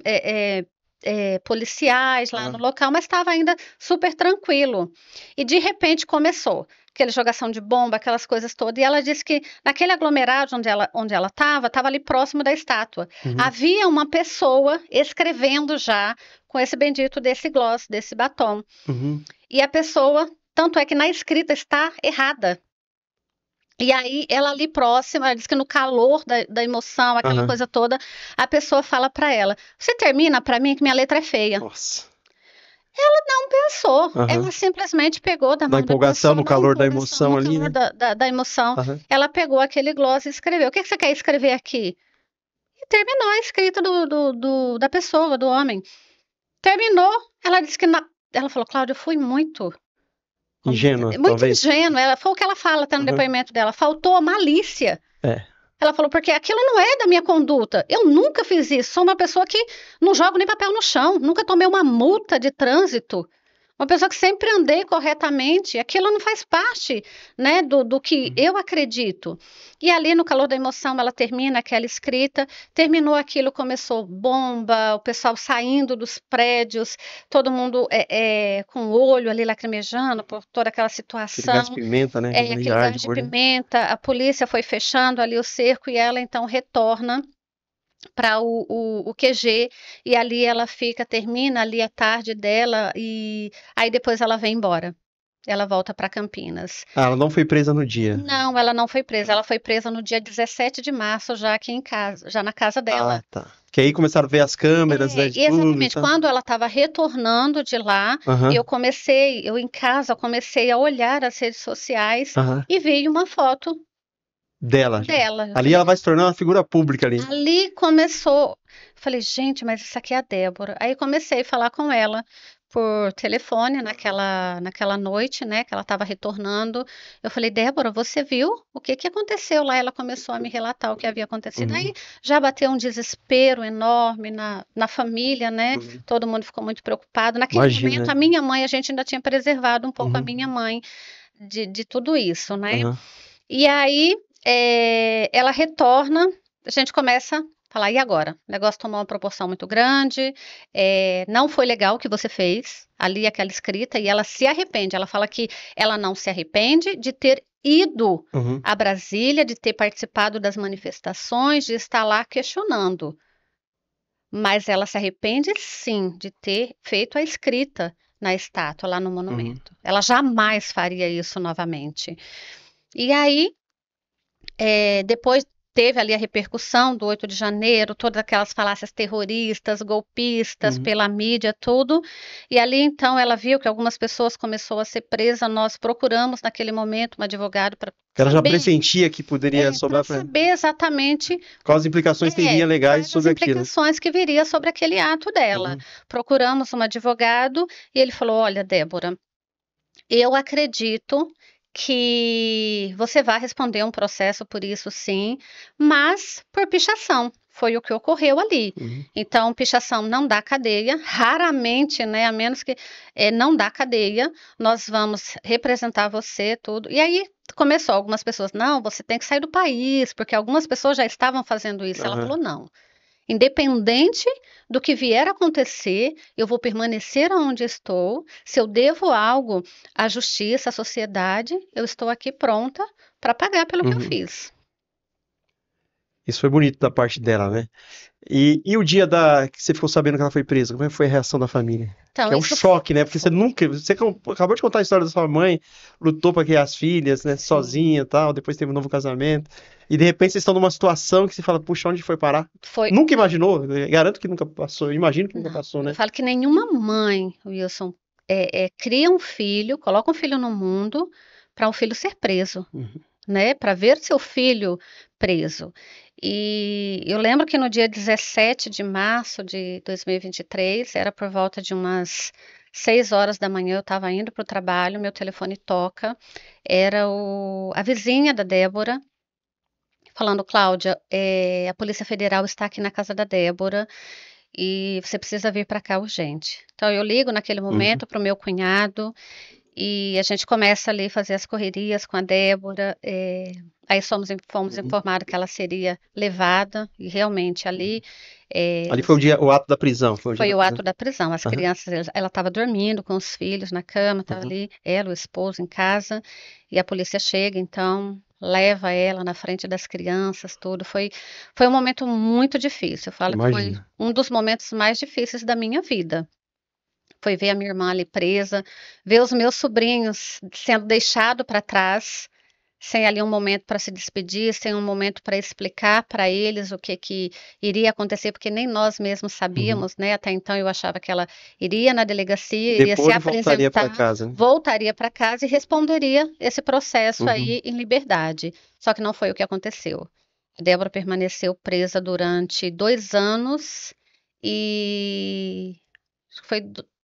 policiais lá no local, mas estava ainda super tranquilo. E de repente começou aquela jogação de bomba, aquelas coisas todas. E ela disse que naquele aglomerado onde ela estava ali próximo da estátua. Uhum. Havia uma pessoa escrevendo já com esse bendito desse gloss, desse batom. Uhum. E a pessoa, tanto é que na escrita está errada. E aí, ela ali próxima, ela diz que no calor da emoção, aquela Aham. coisa toda, a pessoa fala para ela: você termina para mim que minha letra é feia. Nossa. Não pensou, Aham. ela simplesmente pegou da Na mão empolgação, da pessoa, no calor da empolgação, emoção no ali, calor né? da emoção. Aham. Ela pegou aquele gloss e escreveu: o que você quer escrever aqui? E terminou a escrita da pessoa, do homem. Terminou, ela disse que ela falou: Cláudia, eu fui muito Ingênua, talvez. ingênua. Foi o que ela fala até no Uhum. depoimento dela. Faltou a malícia. É. Ela falou: porque aquilo não é da minha conduta. Eu nunca fiz isso. Sou uma pessoa que não jogo nem papel no chão. Nunca tomei uma multa de trânsito. Uma pessoa que sempre andei corretamente, aquilo não faz parte, né, do que eu acredito. E ali, no calor da emoção, ela termina aquela escrita, terminou aquilo, começou bomba, o pessoal saindo dos prédios, todo mundo com o olho ali lacrimejando por toda aquela Aquele gás de situação, pimenta, né? Ele aquele arde gás de por dentro. pimenta, a polícia foi fechando ali o cerco e ela então retorna para o QG, e ali ela fica, termina ali a tarde dela, e aí depois ela vem embora. Ela volta para Campinas. Ah, ela não foi presa no dia. Não, ela não foi presa. Ela foi presa no dia 17 de março, já aqui em casa, já na casa Ah, dela. tá. Que aí começaram a ver as câmeras, né, de tudo e Exatamente. tal. Quando ela estava retornando de lá, Aham, eu em casa comecei a olhar as redes sociais aham. e vi uma foto Dela já. dela. Eu Ali falei, ela vai se tornar uma figura pública ali. ali começou. Falei, gente, mas isso aqui é a Débora. Aí comecei a falar com ela por telefone naquela noite, né, que ela estava retornando. Eu falei, Débora, você viu o que que aconteceu lá? Ela começou a me relatar o que havia acontecido. Aí Uhum, já bateu um desespero enorme na família, né? uhum. Todo mundo ficou muito preocupado. Naquele Imagina, momento, a né? minha mãe, a gente ainda tinha preservado um pouco a Uhum, minha mãe de tudo isso, né? aham. E aí, ela retorna, a gente começa a falar, e agora? O negócio tomou uma proporção muito grande, não foi legal o que você fez, ali aquela escrita, e ela se arrepende. Ela fala que ela não se arrepende de ter ido Uhum, a Brasília, de ter participado das manifestações, de estar lá questionando. Mas ela se arrepende, sim, de ter feito a escrita na estátua, lá no uhum. monumento. Ela jamais faria isso novamente. E aí, depois teve ali a repercussão do 8 de janeiro, todas aquelas falácias terroristas, golpistas, Uhum. pela mídia, tudo. E ali então ela viu que algumas pessoas começaram a ser presas. Nós procuramos naquele momento um advogado para Ela já saber, pressentia que poderia sobrar para exatamente quais implicações teria legais quais as sobre aquilo. implicações que viria sobre aquele ato dela. Uhum, Procuramos um advogado e ele falou: Olha, Débora, eu acredito que você vai responder um processo por isso, sim, mas por pichação. Foi o que ocorreu ali. uhum, Então, pichação não dá cadeia, raramente, né? A menos que não dá cadeia, nós vamos representar você, tudo. E aí começou algumas pessoas, não, você tem que sair do país, porque algumas pessoas já estavam fazendo isso. Ela aham, falou, não. Independente do que vier a acontecer, eu vou permanecer onde estou. Se eu devo algo à justiça, à sociedade, eu estou aqui pronta para pagar pelo que eu uhum. fiz. Isso foi bonito da parte dela, né? E o dia que você ficou sabendo que ela foi presa, como é que foi a reação da família? Então, Que é um isso choque, né? Porque você foi, nunca, você acabou de contar a história da sua mãe, lutou para criar as filhas, né? sim, Sozinha e tal, depois teve um novo casamento. E de repente vocês estão numa situação que você fala, puxa, onde foi parar? foi, Nunca imaginou? Eu garanto que nunca passou. Eu imagino que nunca não. passou, Eu né? falo que nenhuma mãe, Wilson, cria um filho, coloca um filho no mundo para um filho ser preso, Uhum, né? Para ver seu filho preso. E eu lembro que no dia 17 de março de 2023, era por volta de umas 6 horas da manhã, eu estava indo para o trabalho, meu telefone toca, era a vizinha da Débora, falando, Cláudia, a Polícia Federal está aqui na casa da Débora e você precisa vir para cá urgente. Então eu ligo naquele uhum, momento para o meu cunhado, e a gente começa ali a fazer as correrias com a Débora. Aí fomos uhum. informados que ela seria levada, e realmente ali Ali foi o ato da prisão, foi o dia foi da o prisão. ato da prisão. As Aham, crianças, ela estava dormindo com os filhos na cama, estava uhum. ali, ela, o esposo em casa, e a polícia chega, então leva ela na frente das crianças, tudo. Foi um momento muito difícil. Eu falo que foi Imagina. um dos momentos mais difíceis da minha vida. Foi ver a minha irmã ali presa, ver os meus sobrinhos sendo deixados para trás, sem ali um momento para se despedir, sem um momento para explicar para eles o que que iria acontecer, porque nem nós mesmos Uhum. sabíamos, né? Até então eu achava que ela iria na E delegacia, iria se depois voltaria para apresentar, casa, né? voltaria para casa e responderia esse processo Uhum. aí em liberdade. Só que não foi o que aconteceu. A Débora permaneceu presa durante 2 anos e acho que foi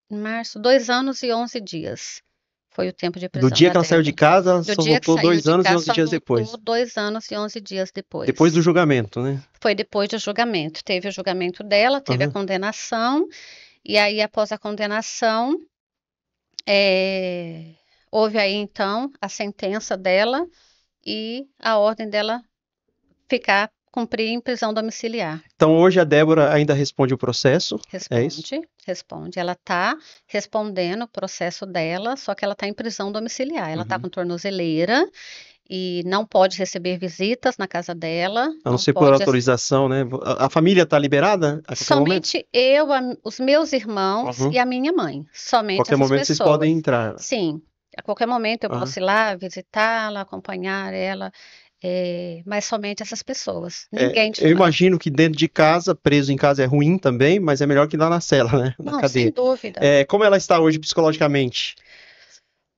em março, 2 anos e 11 dias. Foi o tempo de Do prisão dia da que ela saiu de Débora. casa, ela Do só dia que voltou saiu dois de anos e casa, 11 só dias voltou depois. 2 anos e 11 dias Depois do depois. julgamento, né? Foi depois do julgamento. Teve o julgamento dela, teve a Aham. condenação, e aí, após a condenação, É, houve aí, então, a sentença dela e a ordem dela cumprir em prisão domiciliar. Então hoje a Débora ainda responde o processo, é isso? Responde. Ela está respondendo o processo dela, só que ela está em prisão domiciliar. Ela está Uhum. com tornozeleira e não pode receber visitas na casa dela, A não não ser por pode. autorização, né? A família está liberada a qualquer momento? Somente eu, os meus irmãos Uhum. e a minha mãe. A Somente qualquer essas momento vocês pessoas. podem entrar. Sim, a qualquer momento eu Aham. posso ir lá visitá-la, acompanhar ela, mas somente essas pessoas. Ninguém de Eu fora. imagino que dentro de casa, preso em casa é ruim também, mas é melhor que lá na cela, né? Na Não, sem cadeia. dúvida. Como ela está hoje psicologicamente?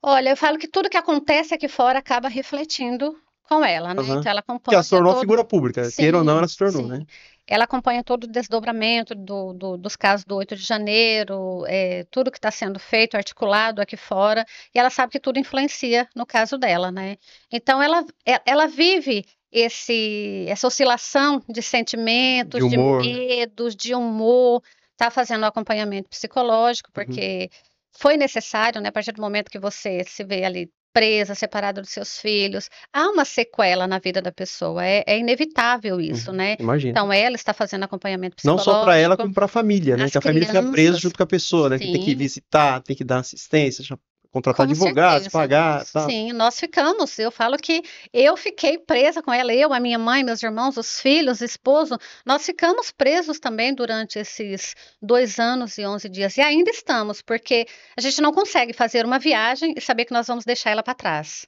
Olha, eu falo que tudo que acontece aqui fora acaba refletindo com ela, né? Aham. Então ela Que ela se acompanha tornou todo. figura pública, queira ou não, ela Sim, se tornou, né? sim. Ela acompanha todo o desdobramento dos casos do 8 de janeiro, tudo que está sendo feito, articulado aqui fora, e ela sabe que tudo influencia no caso dela, né? Então ela vive essa oscilação de De sentimentos, de humor. medos, de humor, está fazendo o acompanhamento psicológico, Uhum. porque foi necessário, né? A partir do momento que você se vê ali presa, separada dos seus filhos, há uma sequela na vida da pessoa, é inevitável isso, Uhum. né? Imagino. Então, ela está fazendo acompanhamento Não só para ela, psicológico, como para a família, né? as Que a família fica presa crianças, junto com a pessoa, né? Que tem que sim, visitar, tem que dar assistência, contratar com advogados, certeza. pagar, tal. Sim, nós ficamos. Eu falo que eu fiquei presa com ela, eu, a minha mãe, meus irmãos, os filhos, o esposo, nós ficamos presos também durante esses 2 anos e 11 dias. E ainda estamos, porque a gente não consegue fazer uma viagem e saber que nós vamos deixar ela para trás.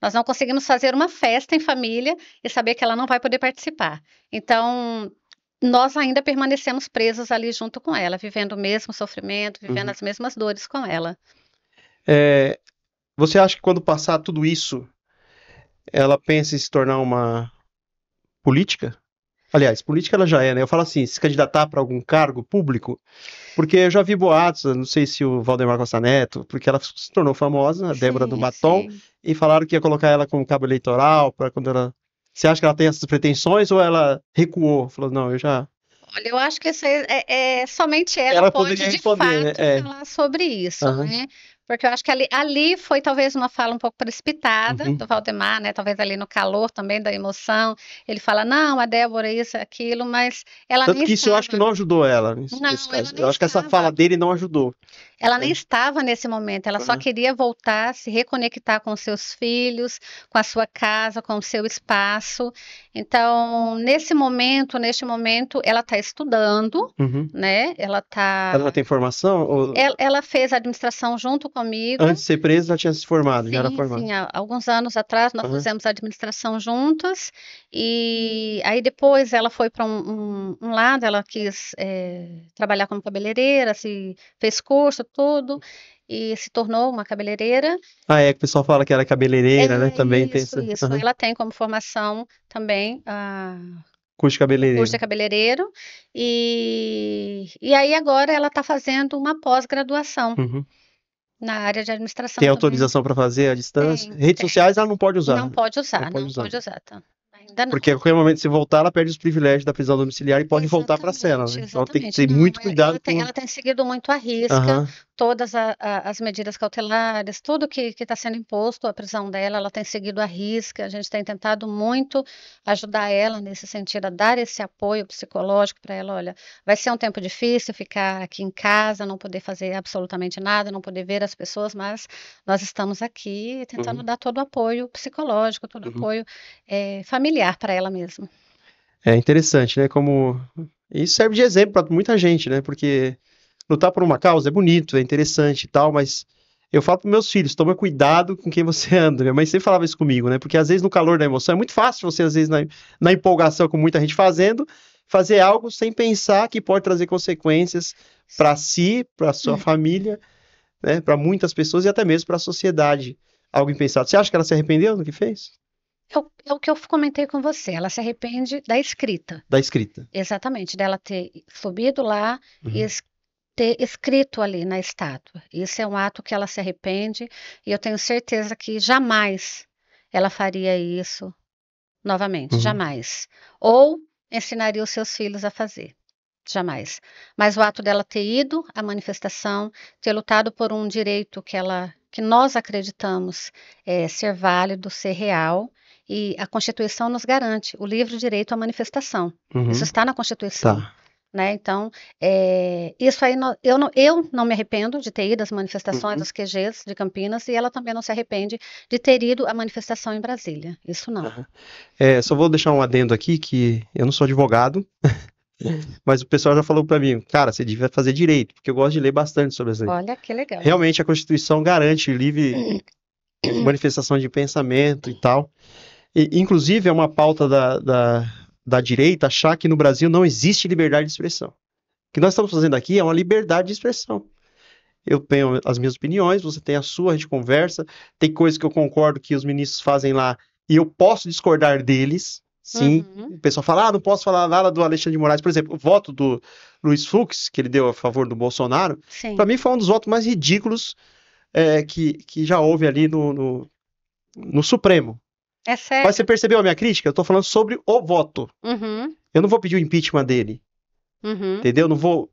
Nós não conseguimos fazer uma festa em família e saber que ela não vai poder participar. Então, nós ainda permanecemos presos ali junto com ela, vivendo o mesmo sofrimento, vivendo Uhum. as mesmas dores com ela. É, você acha que quando passar tudo isso, ela pensa em se tornar uma política? Aliás, política ela já é, né? Eu falo assim, se candidatar para algum cargo público, porque eu já vi boatos, eu não sei se o Valdemar Costa Neto, porque ela se tornou famosa, a Débora do Sim, Batom, sim. e falaram que ia colocar ela como cabo eleitoral para quando ela. Você acha que ela tem essas pretensões ou ela recuou? Falou, não, eu já. Olha, eu acho que isso aí somente ela Ela pode poderia de responder, né? fato falar sobre isso, Aham. né? Porque eu acho que ali foi talvez uma fala um pouco precipitada Uhum. do Valdemar, né? Talvez ali no calor também da emoção. Ele fala, não, a Débora, isso, aquilo, mas ela Tanto nem que isso eu acho que estava. não ajudou ela nesse Não, ela caso. Eu nem acho que essa fala estava. dele não ajudou. Ela nem Né? estava nesse momento, ela só Aham. queria voltar, se reconectar com seus filhos, com a sua casa, com o seu espaço. Então, neste momento, ela está estudando, Uhum. né? Ela já tem formação? Ela fez administração junto comigo. Antes de ser presa, já tinha se formado, já era Sim, formada. sim, há alguns anos atrás nós Aham. fizemos administração juntas e aí depois ela foi para um lado, ela quis trabalhar como cabeleireira, se fez curso, tudo, e se tornou uma cabeleireira. Ah, é que o pessoal fala que ela é cabeleireira, né? É Também tem isso, essa. isso. Aham. Ela tem como formação também Curso de o curso de cabeleireiro. cabeleireiro e aí agora ela está fazendo uma pós-graduação Uhum. na área de Tem administração também. autorização para fazer à distância. Tem, Redes tem. sociais ela não pode usar, Não né? pode Não usar, pode não usar. pode usar, tá? Ainda não. Porque a qualquer momento, se voltar, ela perde os privilégios da prisão domiciliar e pode voltar para a cela, Exatamente, né? Então ela tem que exatamente. ter Não, muito cuidado com. ela tem seguido muito à risca Aham. todas as medidas cautelares, tudo que está sendo imposto, a prisão dela, ela tem seguido à risca. A gente tem tentado muito ajudar ela nesse sentido, a dar esse apoio psicológico para ela. Olha, vai ser um tempo difícil ficar aqui em casa, não poder fazer absolutamente nada, não poder ver as pessoas, mas nós estamos aqui tentando Uhum. dar todo o apoio psicológico, todo o Uhum. apoio familiar para ela mesma. É interessante, né? Como. Isso serve de exemplo para muita gente, né? Porque lutar por uma causa é bonito, é interessante e tal, mas eu falo para meus filhos, toma cuidado com quem você anda. Minha mãe sempre falava isso comigo, né? Porque às vezes no calor da emoção é muito fácil você, às vezes, na empolgação com muita gente fazendo, fazer algo sem pensar que pode trazer consequências para si, para sua família, né? Para muitas pessoas e até mesmo para a sociedade. Algo impensado. Você acha que ela se arrependeu do que fez? É o que eu comentei com você, ela se arrepende da escrita, Da escrita. exatamente, dela ter subido lá e Uhum. ter escrito ali na estátua. Isso é um ato que ela se arrepende e eu tenho certeza que jamais ela faria isso novamente, Uhum. jamais. Ou ensinaria os seus filhos a fazer. jamais. Mas o ato dela ter ido à manifestação, ter lutado por um direito que nós acreditamos ser válido, ser real, e a Constituição nos garante o livre direito à manifestação. Isso Uhum. está na Constituição. Tá. Né? Então, isso aí, eu não me arrependo de ter ido às manifestações, Uhum. às QGs de Campinas, e ela também não se arrepende de ter ido à manifestação em Brasília. Isso não. Aham. Só vou deixar um adendo aqui, que eu não sou advogado, mas o pessoal já falou pra mim, cara, você devia fazer direito, porque eu gosto de ler bastante sobre as leis. Olha que legal. Realmente a Constituição garante livre manifestação de pensamento e tal. E, inclusive, é uma pauta da direita achar que no Brasil não existe liberdade de expressão. O que nós estamos fazendo aqui é uma liberdade de expressão. Eu tenho as minhas opiniões, você tem a sua, a gente conversa. Tem coisas que eu concordo que os ministros fazem lá e eu posso discordar deles, sim. Uhum. O pessoal fala, não posso falar nada do Alexandre de Moraes. Por exemplo, o voto do Luiz Fux, que ele deu a favor do Bolsonaro, Sim. para mim foi um dos votos mais ridículos que já houve ali no Supremo. É sério. Mas você percebeu a minha crítica? Eu estou falando sobre o voto. Uhum. Eu não vou pedir o impeachment dele, Uhum. entendeu? Eu não vou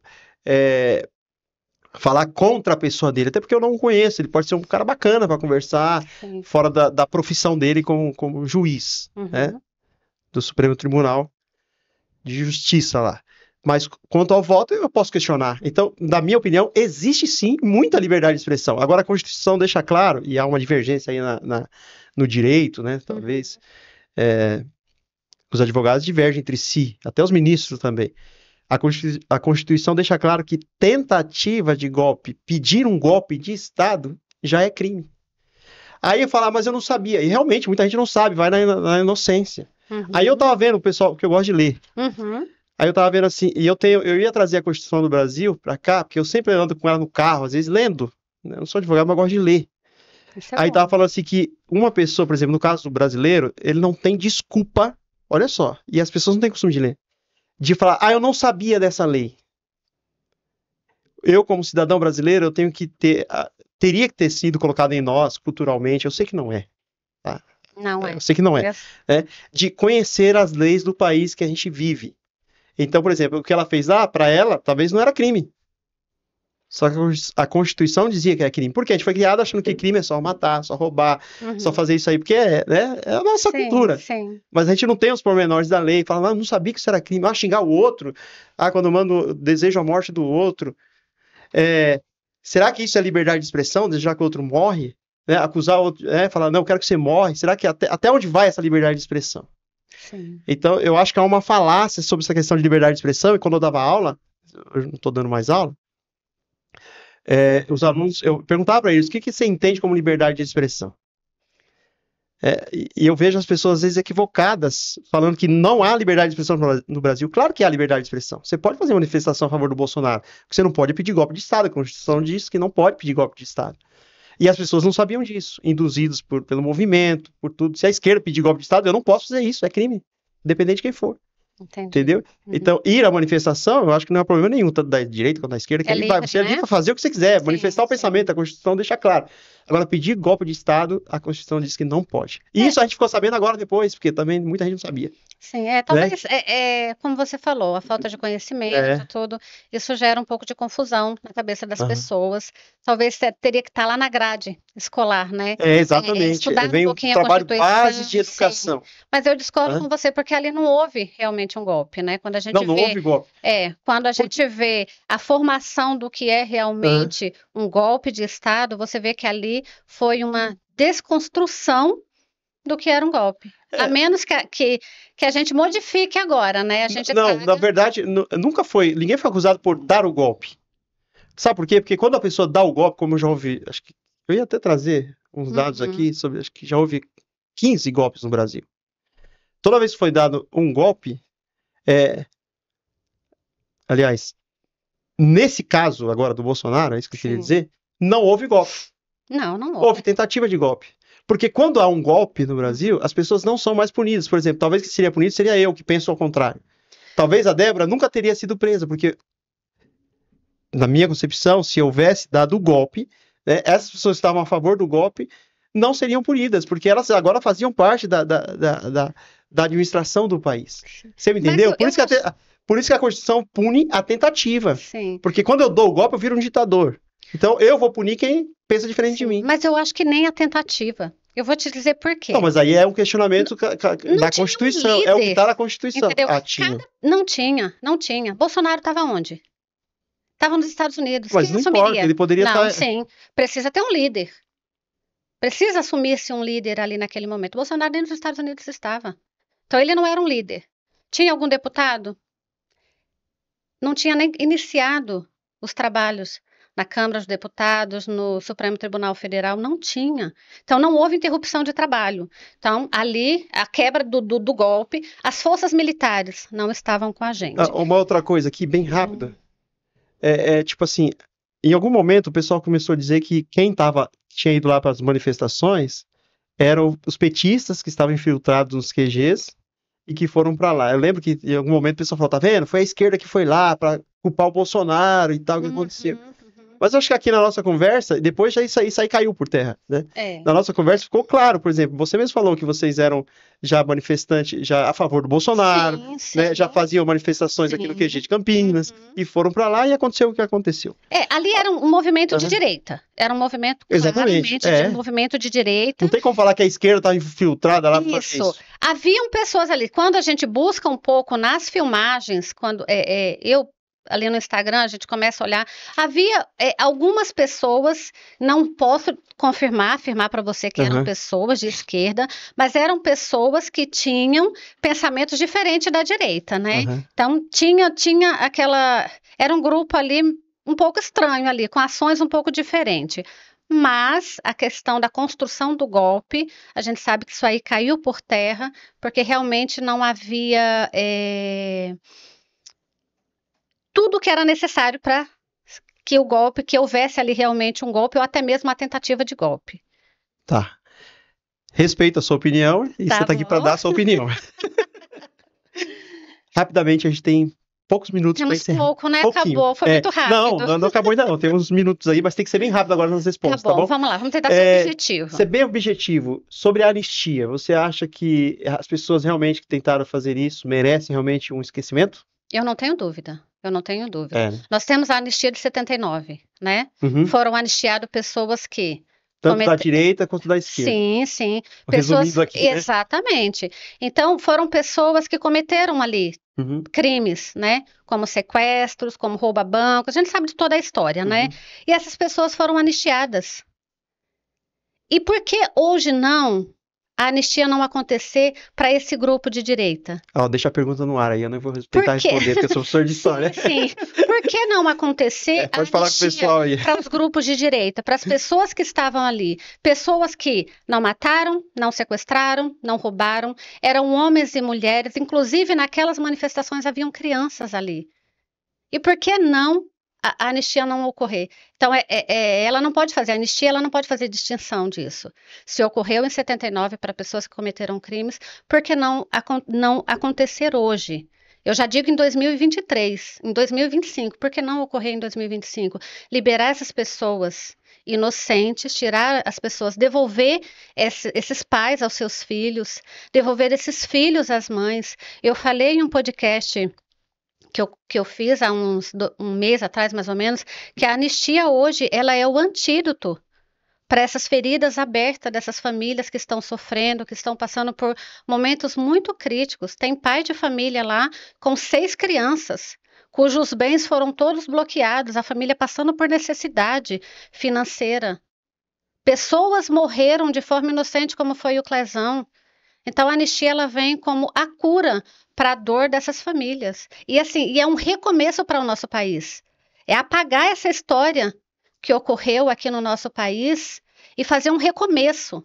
falar contra a pessoa dele, até porque eu não o conheço. Ele pode ser um cara bacana para conversar, Sim. fora da profissão dele como juiz, Uhum. né? Do Supremo Tribunal de Justiça lá. Mas quanto ao voto, eu posso questionar. Então, na minha opinião, existe sim muita liberdade de expressão. Agora, a Constituição deixa claro, e há uma divergência aí no direito, né? Talvez os advogados divergem entre si, até os ministros também. A Constituição deixa claro que tentativa de golpe, pedir um golpe de Estado, já é crime. Aí eu falo, mas eu não sabia. E realmente, muita gente não sabe, vai na inocência. Uhum. Aí eu tava vendo o pessoal, que eu gosto de ler. Uhum. Aí eu tava vendo assim, e eu ia trazer a Constituição do Brasil pra cá, porque eu sempre ando com ela no carro, às vezes lendo. Eu não sou advogado, mas gosto de ler. Isso é Aí bom. tava falando assim que uma pessoa, por exemplo, no caso do brasileiro, ele não tem desculpa, olha só, e as pessoas não têm costume de ler, de falar, eu não sabia dessa lei. Eu, como cidadão brasileiro, eu tenho que teria que ter sido colocado em nós, culturalmente, eu sei que não é. Tá? Não é. Eu sei que não é. De conhecer as leis do país que a gente vive. Então, por exemplo, o que ela fez lá, para ela, talvez não era crime. Só que a Constituição dizia que era crime. Por quê? A gente foi criado achando que crime é só matar, só roubar, só fazer isso aí, porque é a nossa cultura. Sim. Mas a gente não tem os pormenores da lei. Fala, não sabia que isso era crime. Xingar o outro. Quando eu mando, desejo a morte do outro. Será que isso é liberdade de expressão? Desejar que o outro morre? Acusar o outro, falar, não, eu quero que você morre. Será que até onde vai essa liberdade de expressão? Sim. Então, eu acho que há uma falácia sobre essa questão de liberdade de expressão, e quando eu dava aula, eu não estou dando mais aula, os alunos, eu perguntava para eles, o que você entende como liberdade de expressão? E eu vejo as pessoas, às vezes, equivocadas, falando que não há liberdade de expressão no Brasil. Claro que há liberdade de expressão. Você pode fazer manifestação a favor do Bolsonaro, porque você não pode pedir golpe de Estado. A Constituição diz que não pode pedir golpe de Estado. E as pessoas não sabiam disso, induzidos pelo movimento, por tudo. Se a esquerda pedir golpe de Estado, eu não posso fazer isso, é crime, independente de quem for. Entendi. Entendeu? Então, ir à manifestação, eu acho que não é problema nenhum, tanto da direita quanto da esquerda, que você é livre para fazer o que você quiser, manifestar o pensamento, a Constituição deixa claro. Agora, pedir golpe de Estado, a Constituição diz que não pode. E isso a gente ficou sabendo agora depois, porque também muita gente não sabia. Sim, talvez, como você falou, a falta de conhecimento, tudo, isso gera um pouco de confusão na cabeça das pessoas. Talvez teria que estar lá na grade escolar, né? Exatamente. Estudar Vem um pouquinho o trabalho a Constituição, base de educação. Sim. Mas eu discordo com você, porque ali não houve realmente um golpe, né? Quando a gente não houve golpe. Quando a gente vê a formação do que é realmente um golpe de Estado, você vê que ali foi uma desconstrução do que era um golpe. A menos que a gente modifique agora, né? Na verdade, nunca foi. Ninguém foi acusado por dar o golpe. Sabe por quê? Porque quando a pessoa dá o golpe, como eu já ouvi, acho que eu ia até trazer uns dados aqui sobre, acho que já houve 15 golpes no Brasil. Toda vez que foi dado um golpe, aliás, nesse caso agora do Bolsonaro, é isso que eu queria dizer, não houve golpe. Não houve. Houve tentativa de golpe. Porque quando há um golpe no Brasil, as pessoas não são mais punidas. Por exemplo, talvez que seria punido seria eu, que penso ao contrário. Talvez a Débora nunca teria sido presa, porque, na minha concepção, se houvesse dado o golpe, essas pessoas que estavam a favor do golpe não seriam punidas, porque elas agora faziam parte da administração do país. Você me entendeu? Por isso que a Constituição pune a tentativa. Sim. Porque quando eu dou o golpe, eu viro um ditador. Então, eu vou punir quem pensa diferente de mim. Mas eu acho que nem a tentativa. Eu vou te dizer por quê. Não, mas aí é um questionamento da Constituição. Um É o que líder, está na Constituição. entendeu? Tinha. Não tinha. Bolsonaro estava onde? Estava nos Estados Unidos. Mas Quem não assumiria? importa, ele poderia Não, estar... sim. Precisa ter um líder. Precisa assumir-se um líder ali naquele momento. Bolsonaro dentro dos Estados Unidos estava. Então ele não era um líder. Tinha algum deputado? Não tinha nem iniciado os trabalhos na Câmara dos Deputados, no Supremo Tribunal Federal, não tinha. Então não houve interrupção de trabalho. Então ali, a quebra do golpe, as forças militares não estavam com a gente. Uma outra coisa aqui, bem rápida. Tipo assim, em algum momento o pessoal começou a dizer que quem tinha ido lá para as manifestações eram os petistas que estavam infiltrados nos QGs e que foram para lá. Eu lembro que em algum momento o pessoal falou, tá vendo? Foi a esquerda que foi lá para culpar o Bolsonaro e tal, o que aconteceu. Mas eu acho que aqui na nossa conversa, depois já isso aí caiu por terra, né? Na nossa conversa ficou claro, por exemplo, você mesmo falou que vocês eram já manifestantes, já a favor do Bolsonaro, né? Já faziam manifestações aqui no QG de Campinas, e foram para lá e aconteceu o que aconteceu. Ali era um movimento de direita. Era um movimento claramente de movimento de direita. Não tem como falar que a esquerda estava infiltrada lá. Isso. Haviam pessoas ali. Quando a gente busca um pouco nas filmagens, quando eu ali no Instagram, a gente começa a olhar, havia algumas pessoas, não posso afirmar para você que eram pessoas de esquerda, mas eram pessoas que tinham pensamentos diferentes da direita, né? Então, tinha aquela... Era um grupo ali um pouco estranho ali, com ações um pouco diferentes. Mas a questão da construção do golpe, a gente sabe que isso aí caiu por terra, porque realmente não havia... tudo que era necessário para que houvesse ali realmente um golpe ou até mesmo uma tentativa de golpe. Tá. Respeito a sua opinião e você está aqui para dar a sua opinião. Rapidamente, a gente tem poucos minutos para encerrar. Pouco, né? Acabou, foi muito rápido. Não acabou ainda não, tem uns minutos aí, mas tem que ser bem rápido agora nas respostas, tá bom? Vamos lá, vamos tentar ser objetivo. Ser bem objetivo. Sobre a anistia, você acha que as pessoas realmente que tentaram fazer isso merecem realmente um esquecimento? Eu não tenho dúvida. Nós temos a anistia de 79, né? Foram anistiadas pessoas que... Tanto da direita quanto da esquerda. Sim. Resumindo aqui, né? Exatamente. Então, foram pessoas que cometeram ali crimes, né? Como sequestros, como roubo a banco. A gente sabe de toda a história, né? E essas pessoas foram anistiadas. E por que hoje a anistia não acontecer para esse grupo de direita? Deixa a pergunta no ar aí, eu não vou tentar responder, porque eu sou professor de história. Sim. Por que não acontecer a anistia para os grupos de direita, para as pessoas que estavam ali? Pessoas que não mataram, não sequestraram, não roubaram, eram homens e mulheres, inclusive naquelas manifestações haviam crianças ali. E por que não a anistia não ocorrer? Então, ela não pode fazer anistia, ela não pode fazer distinção disso. Se ocorreu em 79 para pessoas que cometeram crimes, por que não acontecer hoje? Eu já digo em 2023, em 2025, por que não ocorrer em 2025? Liberar essas pessoas inocentes, tirar as pessoas, devolver esses pais aos seus filhos, devolver esses filhos às mães. Eu falei em um podcast que eu fiz há um mês atrás, mais ou menos, que a anistia hoje, ela é o antídoto para essas feridas abertas dessas famílias que estão sofrendo, que estão passando por momentos muito críticos. Tem pai de família lá com 6 crianças, cujos bens foram todos bloqueados, a família passando por necessidade financeira. Pessoas morreram de forma inocente, como foi o Clezão. Então, a anistia ela vem como a cura para a dor dessas famílias. E é um recomeço para o nosso país. É apagar essa história que ocorreu aqui no nosso país e fazer um recomeço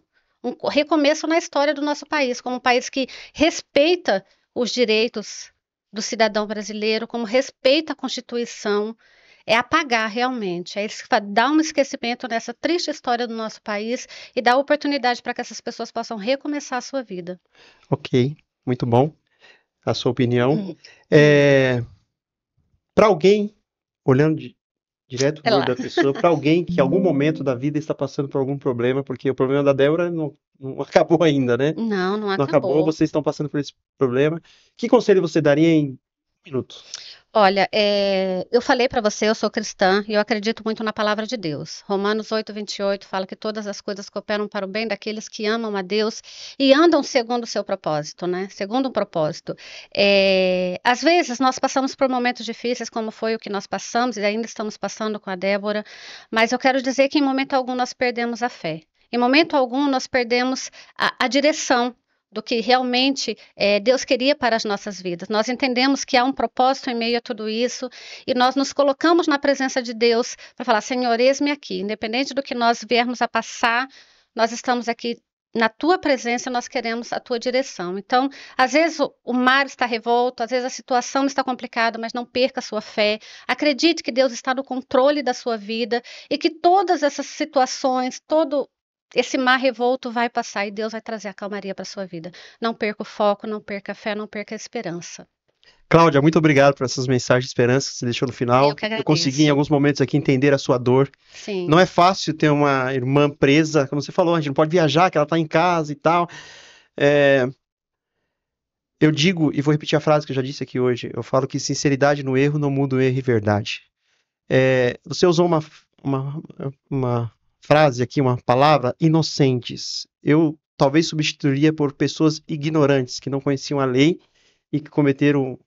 na história do nosso país, como um país que respeita os direitos do cidadão brasileiro, como respeita a Constituição. É apagar realmente, dar um esquecimento nessa triste história do nosso país e dar oportunidade para que essas pessoas possam recomeçar a sua vida. Ok, muito bom a sua opinião. Para alguém, olhando direto no olho da pessoa, para alguém que em algum momento da vida está passando por algum problema, porque o problema da Débora não acabou ainda, né? Não acabou. Vocês estão passando por esse problema. Que conselho você daria em minuto. Olha, eu falei para você, eu sou cristã e eu acredito muito na palavra de Deus. Romanos 8:28 fala que todas as coisas cooperam para o bem daqueles que amam a Deus e andam segundo o seu propósito, né? Segundo um propósito. Às vezes nós passamos por momentos difíceis, como foi o que nós passamos e ainda estamos passando com a Débora, mas eu quero dizer que em momento algum nós perdemos a fé. Em momento algum nós perdemos a direção do que realmente Deus queria para as nossas vidas. Nós entendemos que há um propósito em meio a tudo isso e nós nos colocamos na presença de Deus para falar: Senhor, eis-me aqui. Independente do que nós viermos a passar, nós estamos aqui na tua presença, nós queremos a tua direção. Então, às vezes o mar está revolto, às vezes a situação está complicada, mas não perca a sua fé. Acredite que Deus está no controle da sua vida e que todas essas situações, todo esse mar revolto vai passar e Deus vai trazer a calmaria para a sua vida. Não perca o foco, não perca a fé, não perca a esperança. Cláudia, muito obrigado por essas mensagens de esperança que você deixou no final. Eu que agradeço. Eu consegui em alguns momentos aqui entender a sua dor. Sim. Não é fácil ter uma irmã presa, como você falou, a gente não pode viajar, que ela está em casa e tal. Eu digo, e vou repetir a frase que eu já disse aqui hoje, eu falo que sinceridade no erro não muda o erro e verdade. Você usou uma frase aqui, uma palavra, inocentes. Eu talvez substituiria por pessoas ignorantes, que não conheciam a lei e que cometeram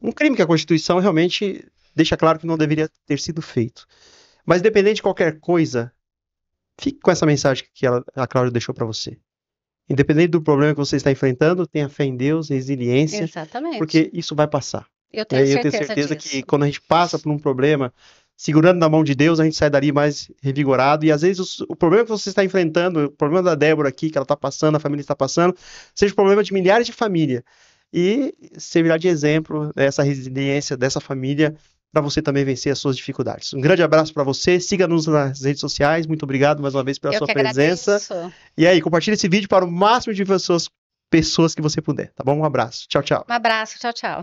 um crime que a Constituição realmente deixa claro que não deveria ter sido feito. Mas independente de qualquer coisa, fique com essa mensagem que a Cláudia deixou para você. Independente do problema que você está enfrentando, tenha fé em Deus, resiliência. Exatamente. Porque isso vai passar. Eu tenho certeza disso. Que quando a gente passa por um problema, segurando na mão de Deus, a gente sai dali mais revigorado. E às vezes o problema que você está enfrentando, o problema da Débora aqui, que ela está passando, a família está passando, seja o problema de milhares de famílias. E servirá de exemplo essa resiliência dessa família para você também vencer as suas dificuldades. Um grande abraço para você, siga-nos nas redes sociais, muito obrigado mais uma vez pela sua presença. Agradeço. E aí, compartilhe esse vídeo para o máximo de pessoas que você puder, tá bom? Um abraço, tchau, tchau. Um abraço, tchau, tchau.